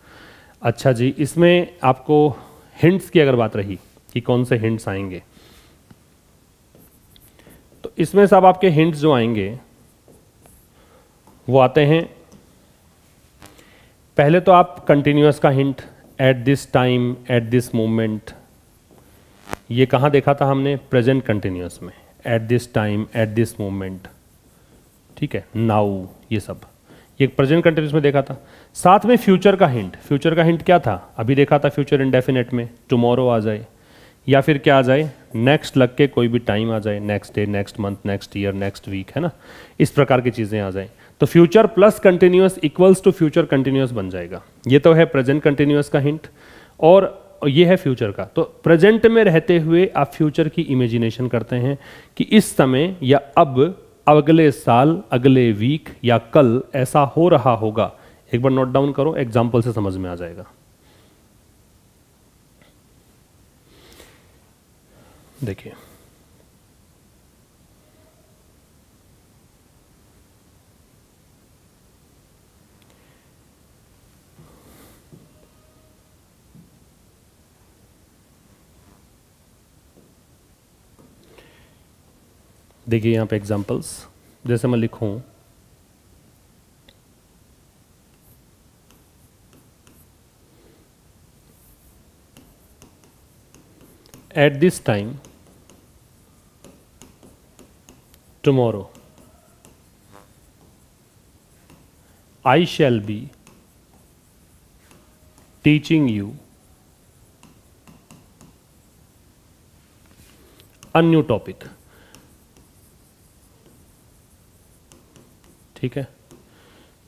अच्छा जी, इसमें आपको हिंट्स की अगर बात रही कि कौन से हिंट्स आएंगे, तो इसमें सब आपके हिंट्स जो आएंगे वो आते हैं, पहले तो आप कंटिन्यूअस का hint, at this time, at this moment, ये कहाँ देखा था हमने, प्रेजेंट कंटिन्यूअस में, at this time, at this moment, ठीक है, नाउ, ये सब ये प्रेजेंट कंटिन्यूअस में देखा था। साथ में फ्यूचर का हिंट, फ्यूचर का हिंट क्या था, अभी देखा था फ्यूचर इंडेफिनेट में, टुमारो आ जाए या फिर क्या आ जाए, नेक्स्ट लग के कोई भी टाइम आ जाए, next day, next month, next year, next week, है ना, इस प्रकार की चीज़ें आ जाए, तो future plus continuous equals to future continuous बन जाएगा। ये तो है प्रेजेंट कंटिन्यूअस का हिंट। और ये है फ्यूचर का। तो प्रेजेंट में रहते हुए आप फ्यूचर की इमेजिनेशन करते हैं कि इस समय या अब, अगले साल, अगले वीक या कल ऐसा हो रहा होगा। एक बार नोट डाउन करो, एग्जाम्पल से समझ में आ जाएगा। देखिए, देखिए यहां पे एग्जाम्पल्स, जैसे मैं लिखूं at this time tomorrow I shall be teaching you a new topic। ठीक है,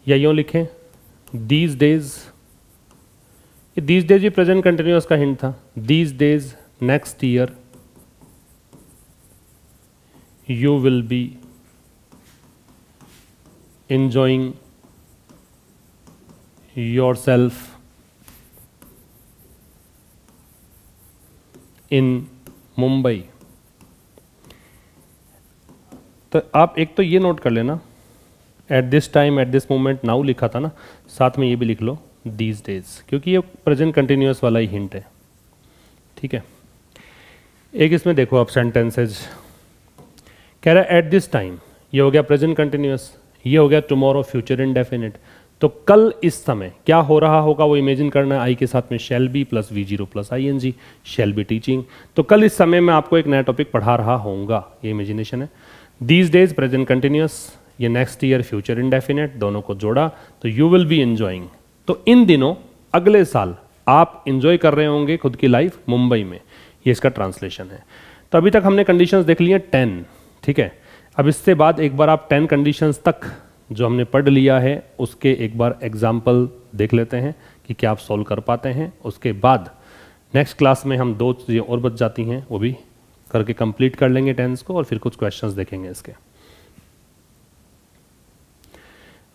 या यूं लिखें these days, ये these days भी प्रेजेंट कंटिन्यूअस का हिंट था। these days next year you will be enjoying yourself in Mumbai. तो आप एक तो ये नोट कर लेना, at this time, at this moment, now लिखा था ना, साथ में ये भी लिख लो दीज डेज, क्योंकि ये प्रेजेंट कंटिन्यूअस वाला ही हिंट है। ठीक है, एक इसमें देखो आप सेंटेंसेज, कह रहा है एट दिस टाइम, ये हो गया प्रेजेंट कंटिन्यूअस, ये हो गया टुमारो फ्यूचर इंडेफिनिट। तो कल इस समय क्या हो रहा होगा वो इमेजिन करना है। आई के साथ में shall be plus V0 plus ING, shall be teaching. तो कल इस समय मैं आपको एक नया टॉपिक पढ़ा रहा होऊंगा, ये इमेजिनेशन है। दीज डेज प्रेजेंट कंटिन्यूअस, ये नेक्स्ट ईयर फ्यूचर इंडेफिनिट, दोनों को जोड़ा तो यू विल बी एंजॉइंग। तो इन दिनों, अगले साल आप इंजॉय कर रहे होंगे खुद की लाइफ मुंबई में, ये इसका ट्रांसलेशन है। तो अभी तक हमने कंडीशंस देख ली हैं 10। ठीक है, अब इससे बाद एक बार आप 10 कंडीशंस तक जो हमने पढ़ लिया है उसके एक बार एग्जाम्पल देख लेते हैं कि क्या आप सॉल्व कर पाते हैं। उसके बाद नेक्स्ट क्लास में हम 2 चीज़ें और बच जाती हैं, वो भी करके कंप्लीट कर लेंगे 10 को, और फिर कुछ क्वेश्चंस देखेंगे इसके।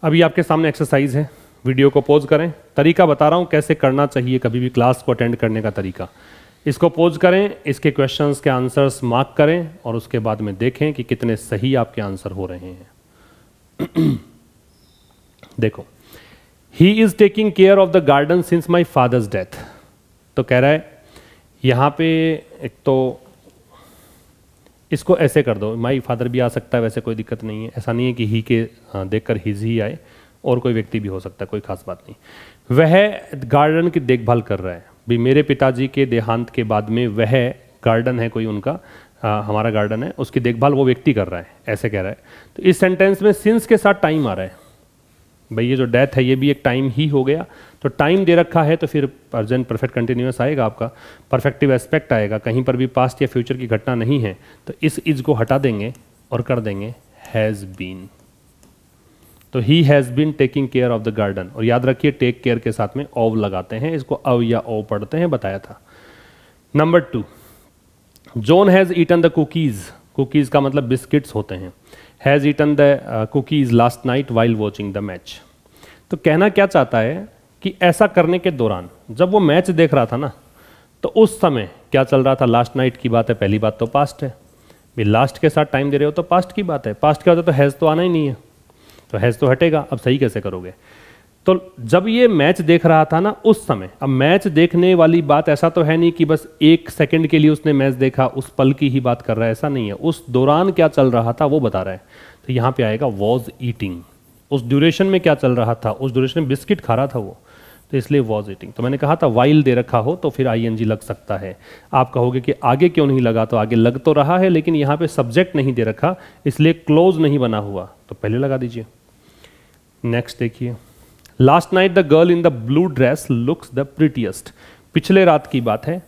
अभी आपके सामने एक्सरसाइज है, वीडियो को पॉज करें। तरीका बता रहा हूँ कैसे करना चाहिए कभी भी क्लास को अटेंड करने का तरीका। इसको पॉज करें, इसके क्वेश्चंस के आंसर्स मार्क करें और उसके बाद में देखें कि कितने सही आपके आंसर हो रहे हैं। देखो, he is taking care of the garden since my father's death. तो कह रहा है यहाँ पे, एक तो इसको ऐसे कर दो, माई फादर भी आ सकता है, वैसे कोई दिक्कत नहीं है। ऐसा नहीं है कि ही के देखकर हिज ही आए, और कोई व्यक्ति भी हो सकता है, कोई खास बात नहीं। वह गार्डन की देखभाल कर रहा है। भी मेरे पिताजी के देहांत के बाद में वह गार्डन है कोई उनका, हमारा गार्डन है, उसकी देखभाल वो व्यक्ति कर रहा है, ऐसे कह रहा है। तो इस सेंटेंस में सिंस के साथ टाइम आ रहा है। भाई ये जो डेथ है ये भी एक टाइम ही हो गया, तो टाइम दे रखा है तो फिर प्रेजेंट परफेक्ट कंटिन्यूअस आएगा, आपका परफेक्टिव एस्पेक्ट आएगा। कहीं पर भी पास्ट या फ्यूचर की घटना नहीं है तो इस इज को हटा देंगे और कर देंगे हैज़ बीन। तो he has been taking care of the garden, और याद रखिए टेक केयर के साथ में ऑव लगाते हैं, इसको अव या ओ पढ़ते हैं, बताया था। Number 2, John has eaten the cookies. Cookies का मतलब बिस्किट्स होते हैं। Has eaten the cookies last night while watching the match. तो कहना क्या चाहता है कि ऐसा करने के दौरान, जब वो मैच देख रहा था ना, तो उस समय क्या चल रहा था। लास्ट नाइट की बात है, पहली बात तो पास्ट है, भी लास्ट के साथ टाइम दे रहे हो तो पास्ट की बात है। पास्ट क्या होता है तो हैज़ तो आना ही नहीं है, तो हैज़ तो हटेगा। अब सही कैसे करोगे। तो जब ये मैच देख रहा था ना उस समय, अब मैच देखने वाली बात ऐसा तो है नहीं कि बस 1 सेकंड के लिए उसने मैच देखा, उस पल की ही बात कर रहा है, ऐसा नहीं है। उस दौरान क्या चल रहा था वो बता रहा है। तो यहाँ पे आएगा वॉज ईटिंग। उस ड्यूरेशन में क्या चल रहा था, उस ड्यूरेशन में बिस्किट खा रहा था वो, तो इसलिए वॉज ईटिंग। तो मैंने कहा था वाइल दे रखा हो तो फिर ING लग सकता है। आप कहोगे कि आगे क्यों नहीं लगा, तो आगे लग तो रहा है लेकिन यहाँ पे सब्जेक्ट नहीं दे रखा, इसलिए क्लोज नहीं बना हुआ, तो पहले लगा दीजिए। नेक्स्ट देखिए, last night the girl in the blue dress looks the prettiest. पिछले रात की बात है,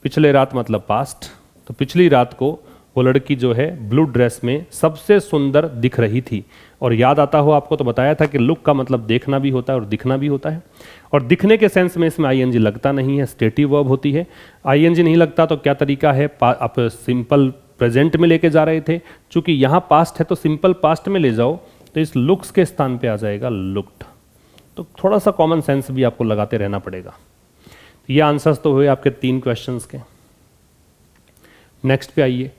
पिछले रात मतलब पास्ट, तो पिछली रात को वो लड़की जो है ब्लू ड्रेस में सबसे सुंदर दिख रही थी। और याद आता हो आपको तो बताया था कि लुक का मतलब देखना भी होता है और दिखना भी होता है, और दिखने के सेंस में इसमें आईएनजी लगता नहीं है, स्टेटिव वर्ब होती है। आईएनजी नहीं लगता तो क्या तरीका है, आप सिंपल प्रेजेंट में लेके जा रहे थे, चूंकि यहाँ पास्ट है तो सिंपल पास्ट में ले जाओ तो इस लुक्स के स्थान पे आ जाएगा लुक्ड। तो थोड़ा सा कॉमन सेंस भी आपको लगाते रहना पड़ेगा। ये आंसर्स तो हुए आपके 3 क्वेश्चंस के। नेक्स्ट पे आइए।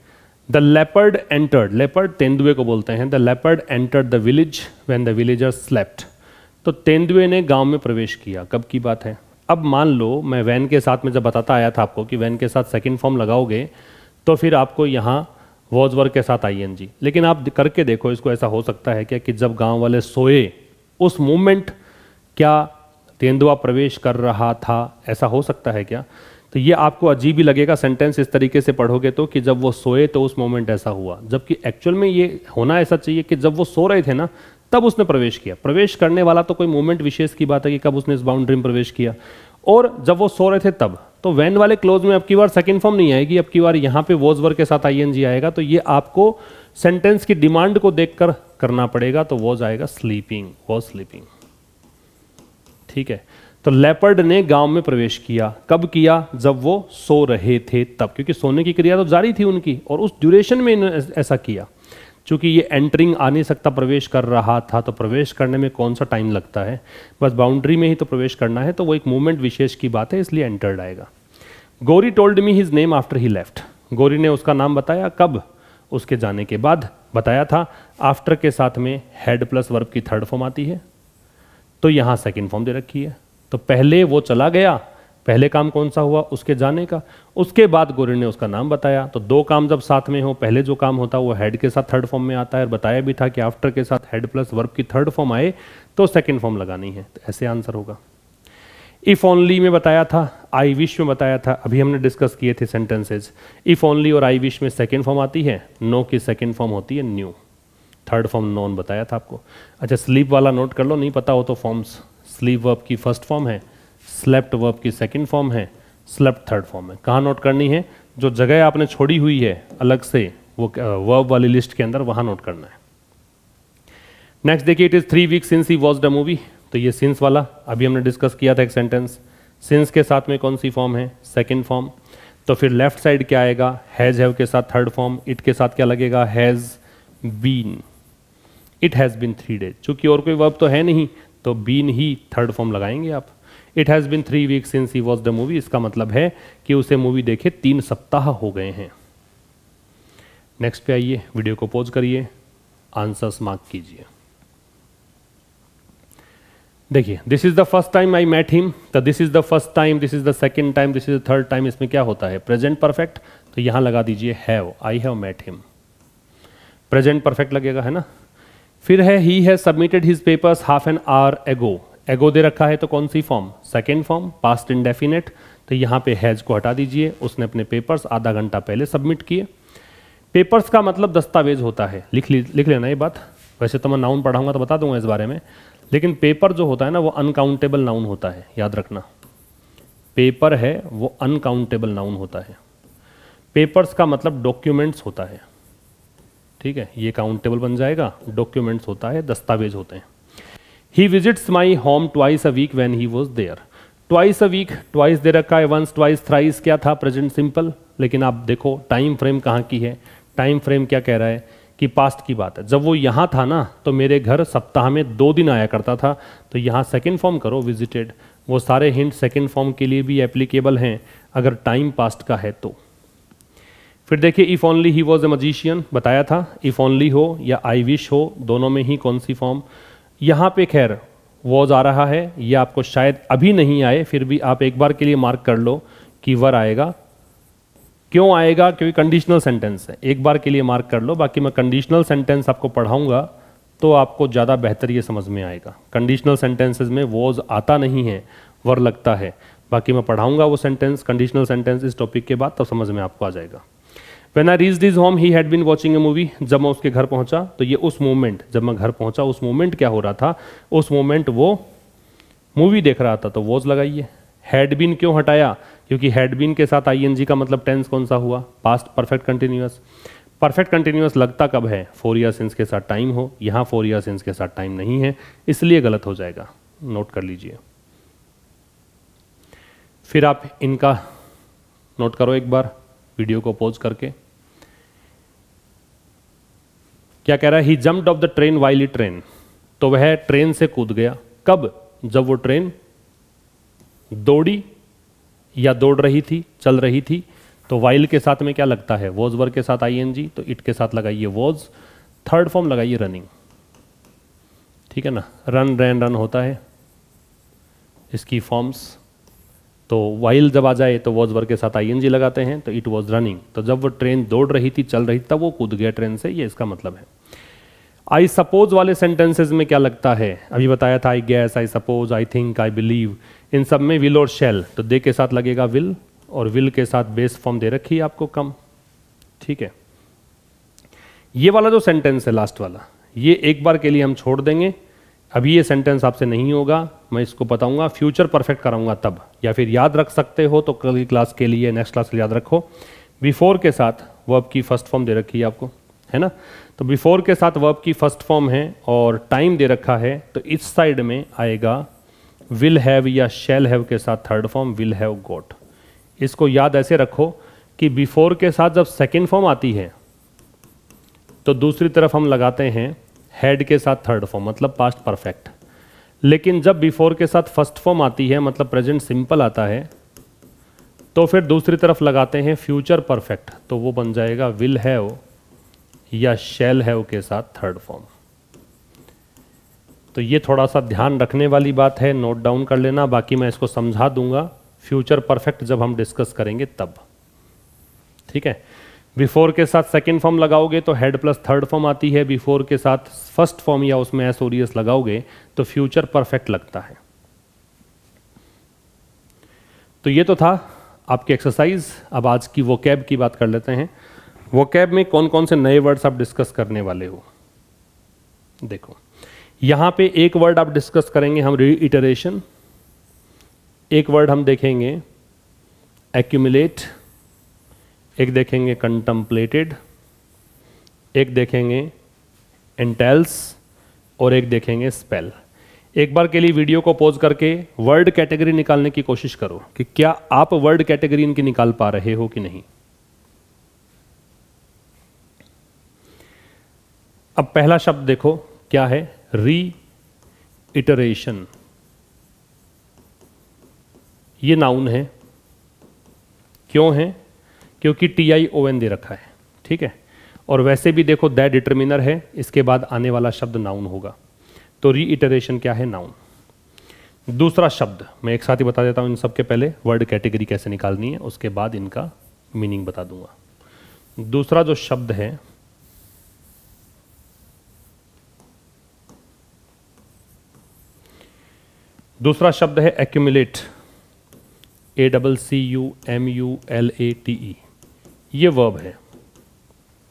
द लेपर्ड एंटर्ड, लेपर्ड तेंदुए को बोलते हैं। The leopard entered the village when the villagers slept. तो तेंदुए ने गांव में प्रवेश किया, कब की बात है? अब मान लो मैं वैन के साथ में जब बताता आया था आपको कि वैन के साथ सेकंड फॉर्म लगाओगे तो फिर आपको यहाँ वॉज वर्ब के साथ आईएनजी, लेकिन आप करके देखो इसको। ऐसा हो सकता है क्या कि जब गांव वाले सोए उस मोमेंट क्या तेंदुआ प्रवेश कर रहा था, ऐसा हो सकता है क्या? तो ये आपको अजीब ही लगेगा सेंटेंस इस तरीके से पढ़ोगे तो, कि जब वो सोए तो उस मोमेंट ऐसा हुआ, जबकि एक्चुअल में ये होना ऐसा चाहिए कि जब वो सो रहे थे ना तब उसने प्रवेश किया। प्रवेश करने वाला तो कोई मोमेंट विशेष की बात है कि कब उसने इस बाउंड्री में प्रवेश किया, और जब वो सो रहे थे तब। तो वैन वाले क्लोज में अब की बार सेकंड फॉर्म नहीं आएगी, अब की बार यहाँ पे वॉज वर्ब के साथ आईएनजी आएगा। तो ये आपको सेंटेंस की डिमांड को देखकर करना पड़ेगा। तो वॉज आएगा स्लीपिंग, वॉज स्लीपिंग, ठीक है। तो लेपर्ड ने गांव में प्रवेश किया, कब किया? जब वो सो रहे थे तब, क्योंकि सोने की क्रिया तो जारी थी उनकी और उस ड्यूरेशन में इन्होंने ऐसा किया। चूंकि ये एंटरिंग आ नहीं सकता, प्रवेश कर रहा था, तो प्रवेश करने में कौन सा टाइम लगता है? बस बाउंड्री में ही तो प्रवेश करना है, तो वो एक मूवमेंट विशेष की बात है, इसलिए एंटर्ड आएगा। Gauri told me his name after he left. Gauri ने उसका नाम बताया, कब? उसके जाने के बाद बताया था। आफ्टर के साथ में हेड प्लस वर्ब की थर्ड फॉर्म आती है, तो यहाँ सेकेंड फॉर्म दे रखी है। तो पहले वो चला गया, पहले काम कौन सा हुआ? उसके जाने का। उसके बाद गौरी ने उसका नाम बताया। तो 2 काम जब साथ में हो, पहले जो काम होता है वो हेड के साथ थर्ड फॉर्म में आता है, और बताया भी था कि आफ्टर के साथ हेड प्लस वर्ब की थर्ड फॉर्म आए तो सेकंड फॉर्म लगानी है। तो ऐसे आंसर होगा। इफ ओनली में बताया था, आई विश में बताया था, अभी हमने डिस्कस किए थे सेंटेंसेज। इफ ओनली और आई विश में सेकेंड फॉर्म आती है, नो की सेकेंड फॉर्म होती है न्यू, थर्ड फॉर्म नॉन बताया था आपको। अच्छा, स्लीप वाला नोट कर लो, नहीं पता हो तो फॉर्म्स। स्लीप वर्ब की फर्स्ट फॉर्म है, स्लेप्ट वर्ब की सेकंड फॉर्म है, स्लेप्ट थर्ड फॉर्म है। कहाँ नोट करनी है? जो जगह आपने छोड़ी हुई है अलग से वो वर्ब वाली लिस्ट के अंदर, वहाँ नोट करना है। नेक्स्ट देखिए, it is 3 weeks since he watched a movie. तो ये सिंस वाला अभी हमने डिस्कस किया था एक सेंटेंस। सिंस के साथ में कौन सी फॉर्म है? Second form. तो फिर लेफ्ट साइड क्या आएगा? हैज़ हैव के साथ थर्ड फॉर्म। इट के साथ क्या लगेगा? Has been. It has been 3 days. चूंकि और कोई वर्ब तो है नहीं तो बीन ही थर्ड फॉर्म लगाएंगे आप। It has been 3 weeks since he watched the movie, इसका मतलब है कि उसे मूवी देखे 3 सप्ताह हो गए हैं। नेक्स्ट पे आइए, वीडियो को पॉज करिए, आंसर्स मार्क कीजिए। देखिए, this is the first time I met him, तो this is the first time, this is the second time, this is the third time. इसमें क्या होता है? Present perfect. तो यहां लगा दीजिए have, I have met him, present perfect लगेगा, है ना। फिर है he has submitted his papers half an hour ago. Ago दे रखा है तो कौन सी form? Second form, past indefinite. तो यहाँ पे हैज को हटा दीजिए, उसने अपने पेपर्स आधा घंटा पहले सबमिट किए। पेपर्स का मतलब दस्तावेज होता है, लिख लेना ये बात। वैसे तो मैं नाउन पढ़ाऊंगा तो बता दूंगा इस बारे में, लेकिन पेपर जो होता है ना वो अनकाउंटेबल नाउन होता है, याद रखना। पेपर है वो अनकाउंटेबल नाउन होता है। पेपर्स का मतलब डॉक्यूमेंट्स होता है, ठीक है। ये काउंटेबल बन जाएगा, डॉक्यूमेंट्स होता है, दस्तावेज होते हैं। He visits my home twice a week when he was there. Twice a week, twice दे रखा है, वंस, ट्वाइस, थ्राइस क्या था? Present simple. लेकिन आप देखो टाइम फ्रेम कहाँ की है? टाइम फ्रेम क्या कह रहा है कि पास्ट की बात है। जब वो यहाँ था ना तो मेरे घर सप्ताह में 2 दिन आया करता था। तो यहाँ सेकेंड फॉर्म करो, विजिटेड। वो सारे हिंट सेकेंड फॉर्म के लिए भी एप्लीकेबल हैं अगर टाइम पास्ट का है तो। फिर देखिए, if only he was a magician, बताया था। इफ़ ओनली हो या आई विश हो, दोनों में ही कौन सी फॉर्म? यहाँ पे खैर वॉज आ रहा है, ये आपको शायद अभी नहीं आए, फिर भी आप एक बार के लिए मार्क कर लो कि वर आएगा। क्यों आएगा? क्योंकि कंडीशनल सेंटेंस है, एक बार के लिए मार्क कर लो। बाकी मैं कंडीशनल सेंटेंस आपको पढ़ाऊंगा तो आपको ज़्यादा बेहतर ये समझ में आएगा। कंडीशनल सेंटेंसेज में वॉज आता नहीं है, वर लगता है। बाकी मैं पढ़ाऊंगा वो सेंटेंस, कंडीशनल सेंटेंस इस टॉपिक के बाद, तब समझ में आपको आ जाएगा। When I reached his home, he had been watching a movie। जब मैं उसके घर पहुंचा तो ये उस मोमेंट, जब मैं घर पहुंचा उस मोमेंट क्या हो रहा था? उस मोमेंट वो मूवी देख रहा था, तो वॉज लगाइए। हैड बीन क्यों हटाया? क्योंकि हैड बीन के साथ आईएनजी का मतलब टेंस कौन सा हुआ? Past perfect continuous. Perfect continuous लगता कब है, फोर या सिंस के साथ टाइम हो, यहाँ फोर या सिंस के साथ टाइम नहीं है, इसलिए गलत हो जाएगा, नोट कर लीजिए। फिर आप इनका नोट करो एक बार वीडियो को पॉज करके। क्या कह रहा है, he jumped off the train while train, तो वह ट्रेन से कूद गया, कब, जब वो ट्रेन दौड़ी या दौड़ रही थी, चल रही थी। तो वाइल के साथ में क्या लगता है, वॉज वर्ब के साथ आईएनजी, तो इट के साथ लगाइए वॉज, थर्ड फॉर्म लगाइए रनिंग, ठीक है ना, रन रैन रन होता है इसकी फॉर्म्स। तो वाइल जब आ जाए तो वॉज वर्ब के साथ आईएनजी लगाते हैं, तो इट वॉज रनिंग, तो जब वो ट्रेन दौड़ रही थी, चल रही थी, तब वो कूद गया ट्रेन से, ये इसका मतलब है। आई सपोज वाले सेंटेंसेज में क्या लगता है, अभी बताया था, I guess, I suppose, I think, I believe, इन सब में विल और शैल, तो दे के साथ लगेगा विल, और विल के साथ बेस फॉर्म दे रखी है आपको कम, ठीक है। ये वाला जो सेंटेंस है लास्ट वाला, ये एक बार के लिए हम छोड़ देंगे, अभी ये सेंटेंस आपसे नहीं होगा, मैं इसको बताऊंगा, फ्यूचर परफेक्ट कराऊंगा तब, या फिर याद रख सकते हो तो कल की क्लास के लिए, नेक्स्ट क्लास के लिए याद रखो। बिफोर के साथ वर्ब की फर्स्ट फॉर्म दे रखी है आपको, है ना, तो बिफोर के साथ वर्ब की फर्स्ट फॉर्म है और टाइम दे रखा है, तो इस साइड में आएगा विल हैव या शैल हैव के साथ third form will have got. इसको याद ऐसे रखो कि बिफोर के साथ जब सेकेंड फॉर्म आती है तो दूसरी तरफ हम लगाते हैं हैड के साथ थर्ड फॉर्म, मतलब पास्ट परफेक्ट। लेकिन जब बिफोर के साथ फर्स्ट फॉर्म आती है, मतलब प्रेजेंट सिंपल आता है, तो फिर दूसरी तरफ लगाते हैं फ्यूचर परफेक्ट, तो वो बन जाएगा विल हैव या शैल हैव के साथ थर्ड फॉर्म। तो ये थोड़ा सा ध्यान रखने वाली बात है, नोट डाउन कर लेना, बाकी मैं इसको समझा दूंगा फ्यूचर परफेक्ट जब हम डिस्कस करेंगे तब, ठीक है। बिफोर के साथ सेकंड फॉर्म लगाओगे तो हेड प्लस थर्ड फॉर्म आती है, बिफोर के साथ फर्स्ट फॉर्म या उसमें एस और एस लगाओगे तो फ्यूचर परफेक्ट लगता है। तो ये तो था आपकी एक्सरसाइज। अब आज की वोकैब की बात कर लेते हैं। वोकैब में कौन कौन से नए वर्ड्स आप डिस्कस करने वाले हो। देखो यहां पे एक वर्ड आप डिस्कस करेंगे हम, रीइटरेशन, एक वर्ड हम देखेंगे एक्यूमुलेट, एक देखेंगे कंटम्पलेटेड, एक देखेंगे एंटेल्स और एक देखेंगे स्पेल। एक बार के लिए वीडियो को पॉज करके वर्ड कैटेगरी निकालने की कोशिश करो कि क्या आप वर्ड कैटेगरी इनकी निकाल पा रहे हो कि नहीं। अब पहला शब्द देखो क्या है, रीइटरेशन। ये नाउन है, क्यों है, क्योंकि TION दे रखा है, ठीक है। और वैसे भी देखो दैट डिटर्मिनर है, इसके बाद आने वाला शब्द नाउन होगा, तो रीइटरेशन क्या है, नाउन। दूसरा शब्द मैं एक साथ ही बता देता हूं, इन सब के पहले वर्ड कैटेगरी कैसे निकालनी है, उसके बाद इनका मीनिंग बता दूंगा। दूसरा जो शब्द है एक्यूमुलेट, ACCUMULATE, ये वर्ब है,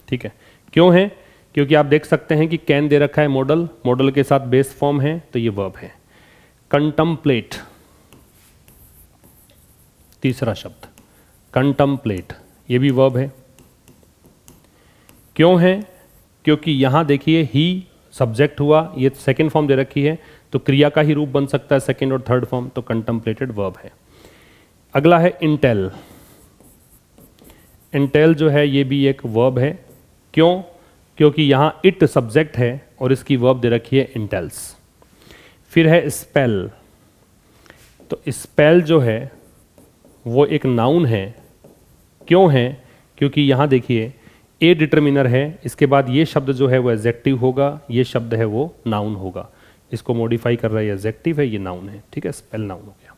ठीक है। क्यों है, क्योंकि आप देख सकते हैं कि कैन दे रखा है मॉडल, मॉडल के साथ बेस फॉर्म है, तो ये वर्ब है। कंटम्पलेट, तीसरा शब्द कंटम्पलेट, ये भी वर्ब है। क्यों है, क्योंकि यहां देखिए ही सब्जेक्ट हुआ, ये सेकंड फॉर्म दे रखी है, तो क्रिया का ही रूप बन सकता है सेकंड और थर्ड फॉर्म, तो कंटम्पलेटेड वर्ब है। अगला है इंटेल, इंटेल जो है ये भी एक वर्ब है। क्यों, क्योंकि यहां इट सब्जेक्ट है और इसकी वर्ब दे रखी है इंटेल्स। फिर है स्पेल, तो स्पेल जो है वो एक नाउन है। क्यों है, क्योंकि यहां देखिए ए डिटर्मिनर है, इसके बाद ये शब्द जो है वो एडजेक्टिव होगा, ये शब्द है वो नाउन होगा। इसको मॉडिफाई कर रहा है, एडजेक्टिव है, ये नाउन है, ठीक है, स्पेल नाउन हो गया।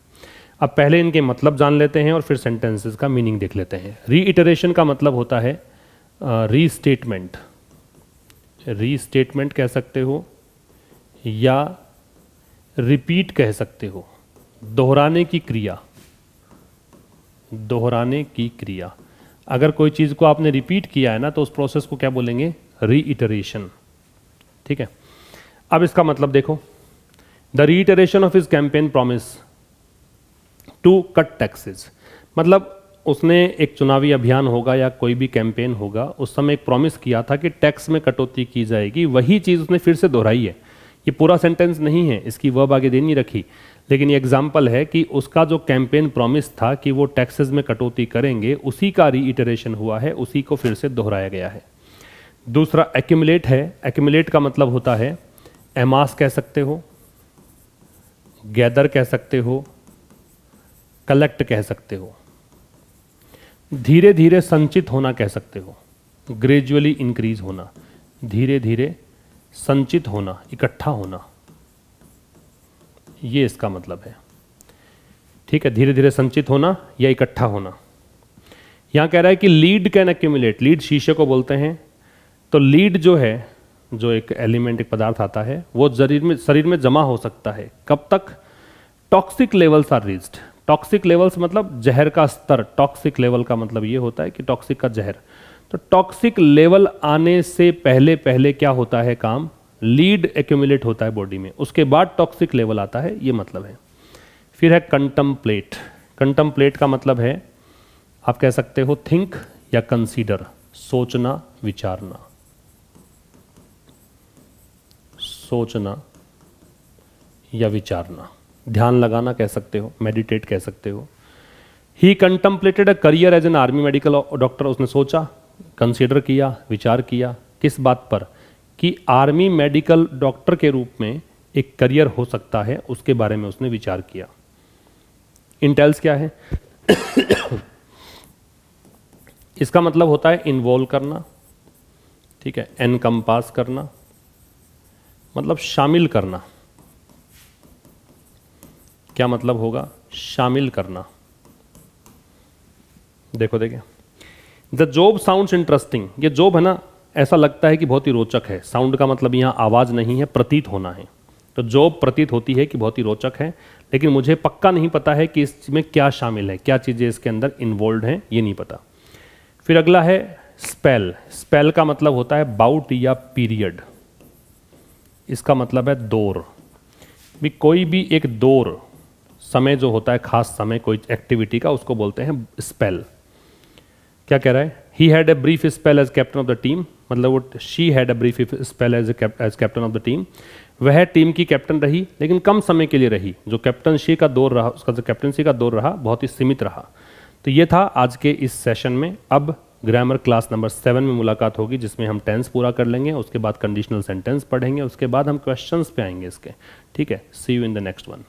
अब पहले इनके मतलब जान लेते हैं और फिर सेंटेंसेस का मीनिंग देख लेते हैं। रीइटरेशन का मतलब होता है रीस्टेटमेंट, रीस्टेटमेंट कह सकते हो या रिपीट कह सकते हो, दोहराने की क्रिया, दोहराने की क्रिया। अगर कोई चीज़ को आपने रिपीट किया है ना, तो उस प्रोसेस को क्या बोलेंगे, रीइटरेशन, ठीक है। अब इसका मतलब देखो, the reiteration of his campaign promise to cut taxes, मतलब उसने एक चुनावी अभियान होगा या कोई भी कैंपेन होगा, उस समय एक प्रॉमिस किया था कि टैक्स में कटौती की जाएगी, वही चीज़ उसने फिर से दोहराई है। ये पूरा सेंटेंस नहीं है, इसकी वर्ब आगे दे नहीं रखी, लेकिन ये एग्जाम्पल है कि उसका जो कैंपेन प्रॉमिस था कि वो टैक्सेस में कटौती करेंगे, उसी का रीइटरेशन हुआ है, उसी को फिर से दोहराया गया है। दूसरा एक्यूमुलेट है। एक्यूमुलेट का मतलब होता है एमास कह सकते हो, गैदर कह सकते हो, कलेक्ट कह सकते हो, धीरे धीरे संचित होना कह सकते हो, ग्रेजुअली इंक्रीज होना, धीरे धीरे संचित होना, इकट्ठा होना, ये इसका मतलब है। ठीक है, धीरे धीरे संचित होना या इकट्ठा होना। यहां कह रहा है कि लीड कैन एक्यूमुलेट। लीड शीशे को बोलते हैं, तो लीड जो है, जो एक एलिमेंट, एक पदार्थ आता है, वो शरीर में जमा हो सकता है। कब तक? Toxic levels are reached. Toxic levels मतलब जहर का स्तर। टॉक्सिक लेवल का मतलब ये होता है कि टॉक्सिक का जहर। तो टॉक्सिक लेवल आने से पहले पहले क्या होता है काम? लीड एक्यूमुलेट होता है बॉडी में, उसके बाद टॉक्सिक लेवल आता है, ये मतलब है। फिर है कंटम्पलेट। कंटम्पलेट का मतलब है, आप कह सकते हो थिंक या कंसीडर, सोचना, विचारना, सोचना या विचारना, ध्यान लगाना कह सकते हो, मेडिटेट कह सकते हो। He contemplated a career as an army medical doctor. उसने सोचा, कंसीडर किया, विचार किया, किस बात पर? कि आर्मी मेडिकल डॉक्टर के रूप में एक करियर हो सकता है, उसके बारे में उसने विचार किया। इंटेल्स क्या है? इसका मतलब होता है इन्वॉल्व करना, ठीक है, एनकम्पास करना, मतलब शामिल करना। क्या मतलब होगा? शामिल करना। देखो देखिए, द जॉब साउंड्स इंटरेस्टिंग। ये जॉब है ना, ऐसा लगता है कि बहुत ही रोचक है। साउंड का मतलब यहाँ आवाज़ नहीं है, प्रतीत होना है। तो जॉब प्रतीत होती है कि बहुत ही रोचक है, लेकिन मुझे पक्का नहीं पता है कि इसमें क्या शामिल है, क्या चीज़ें इसके अंदर इन्वॉल्व हैं, ये नहीं पता। फिर अगला है स्पेल। स्पेल का मतलब होता है बाउट या पीरियड। इसका मतलब है दौर। भी कोई भी एक दौर, समय जो होता है, खास समय कोई एक्टिविटी का, उसको बोलते हैं स्पेल। क्या कह रहा है? He had a brief spell as captain of the team, मतलब वो she had a brief spell as captain of the team. वह टीम की कैप्टन रही, लेकिन कम समय के लिए रही। जो कैप्टनसी का दौर रहा, उसका जो कैप्टनसी का दौर रहा, बहुत ही सीमित रहा। तो ये था आज के इस सेशन में। अब ग्रामर क्लास नंबर 7 में मुलाकात होगी, जिसमें हम टेंस पूरा कर लेंगे, उसके बाद कंडीशनल सेंटेंस पढ़ेंगे, उसके बाद हम क्वेश्चंस पे आएंगे इसके। ठीक है, see you in the next one.